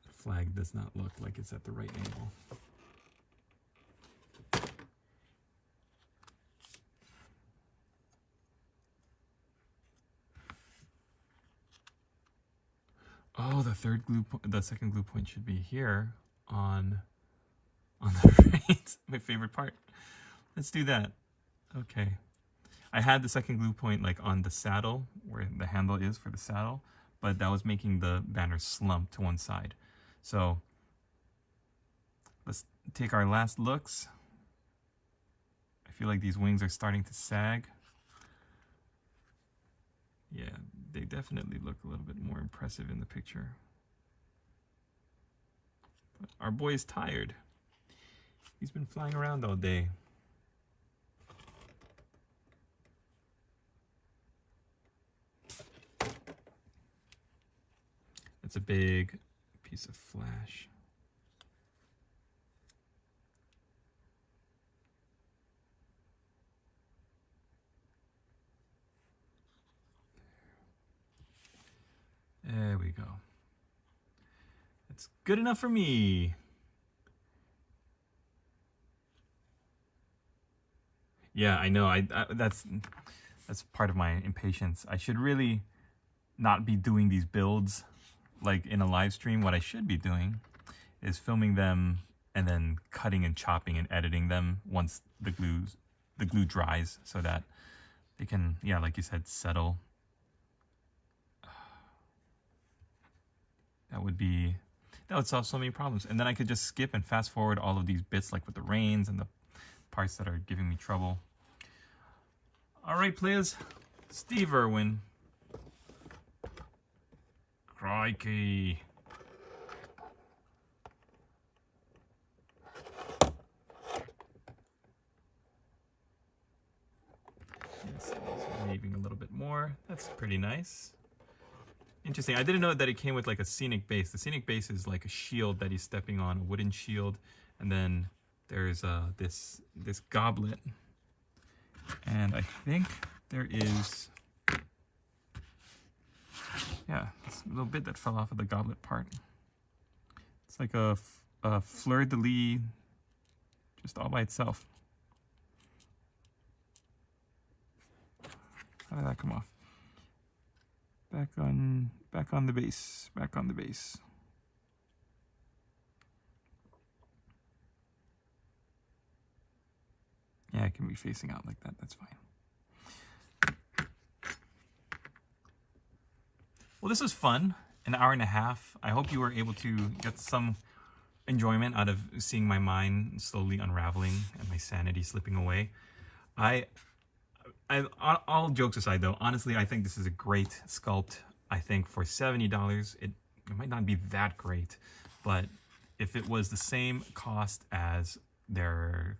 A: The flag does not look like it's at the right angle. Oh, the second glue point should be here on the right. My favorite part. Let's do that. Okay. I had the second glue point like on the saddle where the handle is for the saddle, but that was making the banner slump to one side. So let's take our last looks. I feel like these wings are starting to sag. Yeah, they definitely look a little bit more impressive in the picture. But our boy is tired. He's been flying around all day. It's a big piece of flash. There we go. It's good enough for me. Yeah, I know. That's part of my impatience. I should really not be doing these builds like in a live stream. What I should be doing is filming them and then cutting and chopping and editing them once the glue dries, so that they can, yeah, like you said, settle. That would solve so many problems. And then I could just skip and fast forward all of these bits, like with the reins and the parts that are giving me trouble. All right, players. Steve Irwin. Crikey. Maybe a little bit more. That's pretty nice. Interesting. I didn't know that it came with like a scenic base. The scenic base is like a shield that he's stepping on, a wooden shield, and then there's this goblet, and I think there is, yeah, this little bit that fell off of the goblet part. It's like a fleur-de-lis, just all by itself. How did that come off? Back on the base. Back on the base. Yeah, it can be facing out like that. That's fine. Well, this was fun. An hour and a half. I hope you were able to get some enjoyment out of seeing my mind slowly unraveling and my sanity slipping away. All jokes aside, though, honestly, I think this is a great sculpt. I think for $70, it might not be that great, but if it was the same cost as their,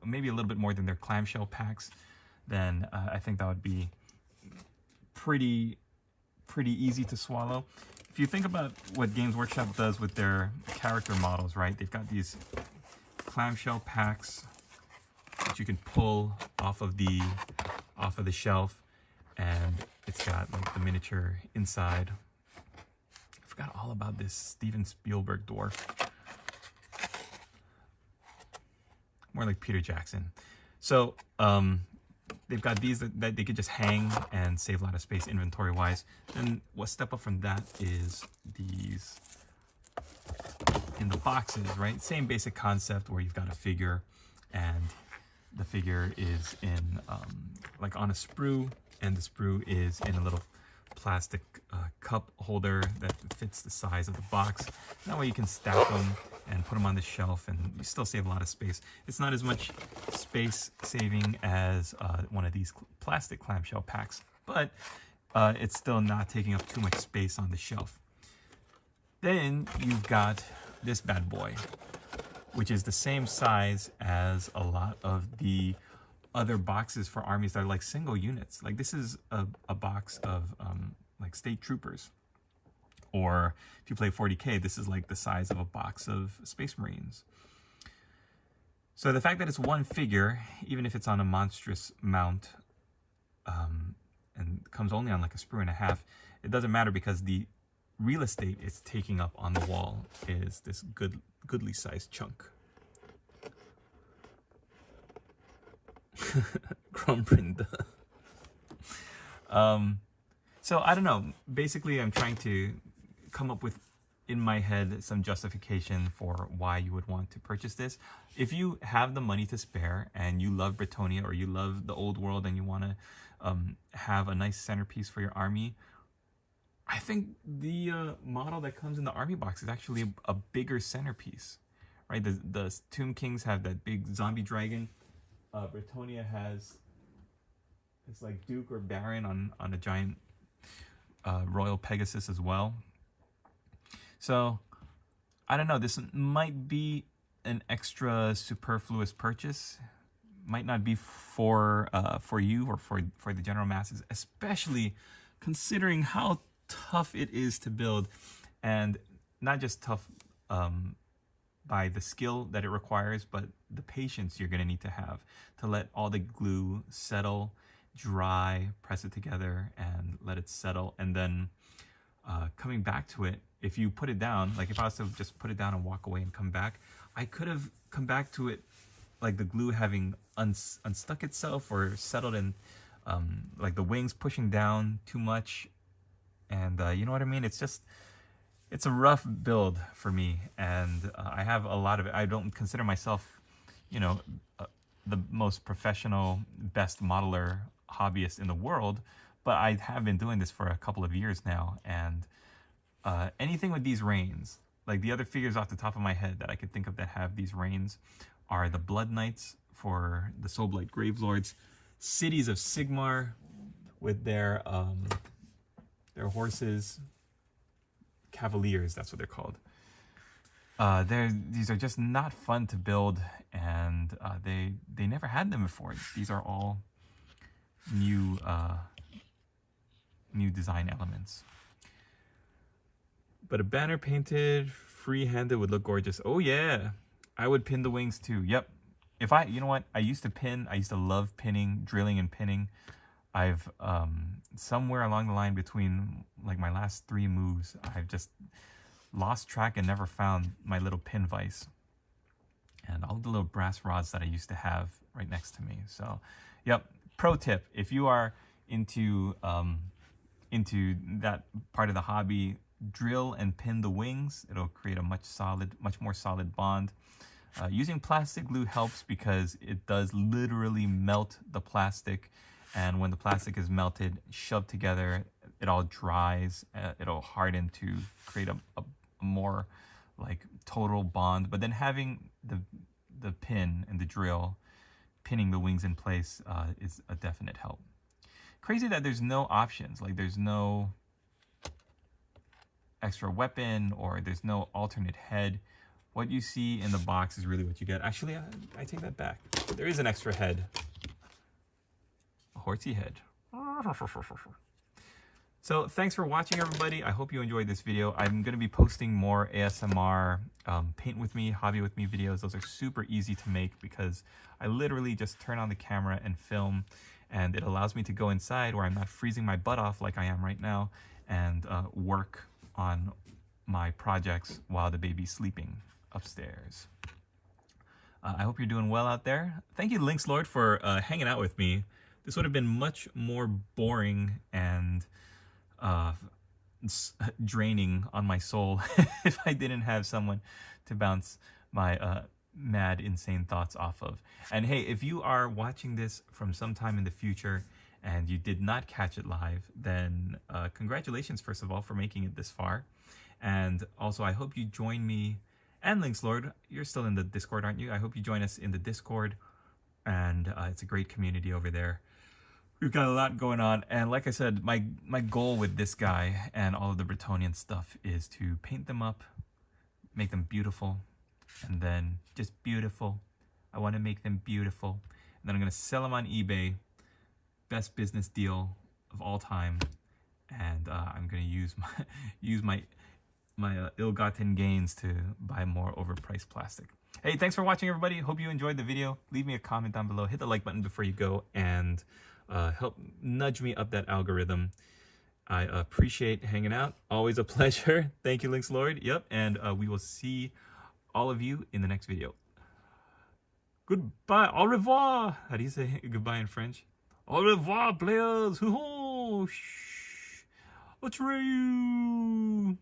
A: maybe a little bit more than their clamshell packs, then I think that would be pretty easy to swallow. If you think about what Games Workshop does with their character models, right? They've got these clamshell packs that you can pull off of the shelf, and it's got like the miniature inside. I forgot all about this Steven Spielberg dwarf. More like Peter Jackson. So they've got these that they could just hang and save a lot of space inventory wise. Then what step up from that is these in the boxes, right? Same basic concept where you've got a figure, and the figure is in like on a sprue, and the sprue is in a little plastic cup holder that fits the size of the box. That way you can stack them and put them on the shelf, and you still save a lot of space. It's not as much space saving as one of these plastic clamshell packs, but it's still not taking up too much space on the shelf. Then you've got this bad boy, which is the same size as a lot of the other boxes for armies that are like single units. Like this is a box of like state troopers, or if you play 40K, this is like the size of a box of Space Marines. So the fact that it's one figure, even if it's on a monstrous mount, and comes only on like a sprue and a half, it doesn't matter because the real estate it's taking up on the wall is this goodly sized chunk. Grumbrinde. So I don't know. Basically, I'm trying to come up with in my head some justification for why you would want to purchase this. If you have the money to spare and you love Bretonnia or you love the old world and you want to have a nice centerpiece for your army, I think the model that comes in the army box is actually a bigger centerpiece, right? The Tomb Kings have that big zombie dragon. Bretonnia has it's like Duke or Baron on a giant royal Pegasus as well. So I don't know, this might be an extra superfluous purchase. Might not be for you or for the general masses, especially considering how tough it is to build, and not just tough by the skill that it requires, but the patience you're going to need to have to let all the glue settle, dry, press it together, and let it settle. And then coming back to it, if you put it down, like if I was to just put it down and walk away and come back, I could have come back to it like the glue having unstuck itself or settled in, like the wings pushing down too much. And you know what I mean? It's a rough build for me, and I have a lot of it. I don't consider myself, the most professional, best modeler hobbyist in the world, but I have been doing this for a couple of years now, and anything with these reins, like the other figures off the top of my head that I could think of that have these reins are the Blood Knights for the Soulblight Gravelords, Cities of Sigmar with their horses, Cavaliers, that's what they're called. These are just not fun to build, and they never had them before. These are all new design elements. But a banner painted free-handed would look gorgeous. Oh yeah, I would pin the wings too. Yep. You know what? I used to love pinning, drilling and pinning. I've somewhere along the line between like my last 3 moves, I've just lost track and never found my little pin vise and all the little brass rods that I used to have right next to me. So, yep. Pro tip: if you are into that part of the hobby, drill and pin the wings. It'll create a much more solid bond. Using plastic glue helps because it does literally melt the plastic. And when the plastic is melted, shoved together, it all dries. It'll harden to create a more like total bond. But then having the pin and the drill pinning the wings in place is a definite help. Crazy that there's no options. Like there's no extra weapon or there's no alternate head. What you see in the box is really what you get. Actually, I take that back. There is an extra head. A horsey head. So thanks for watching, everybody. I hope you enjoyed this video. I'm going to be posting more ASMR paint with me, hobby with me videos. Those are super easy to make because I literally just turn on the camera and film, and it allows me to go inside where I'm not freezing my butt off like I am right now and work on my projects while the baby's sleeping upstairs. I hope you're doing well out there. Thank you, Lynx Lord, for hanging out with me. This would have been much more boring and draining on my soul if I didn't have someone to bounce my mad, insane thoughts off of. And hey, if you are watching this from sometime in the future and you did not catch it live, then congratulations, first of all, for making it this far. And also, I hope you join me and Lynx Lord. You're still in the Discord, aren't you? I hope you join us in the Discord. And it's a great community over there. We've got a lot going on, and like I said, my goal with this guy and all of the Bretonnian stuff is to paint them up, make them beautiful, and then just beautiful. I want to make them beautiful, and then I'm going to sell them on eBay. Best business deal of all time, and I'm going to use my ill-gotten gains to buy more overpriced plastic. Hey, thanks for watching, everybody. Hope you enjoyed the video. Leave me a comment down below. Hit the like button before you go, and help nudge me up that algorithm. I appreciate hanging out. Always a pleasure. Thank you, Lynx Lord. Yep, and we will see all of you in the next video. Goodbye. Au revoir. How do you say goodbye in French? Au revoir, players. Hoo-hoo. Shh. Atreyu.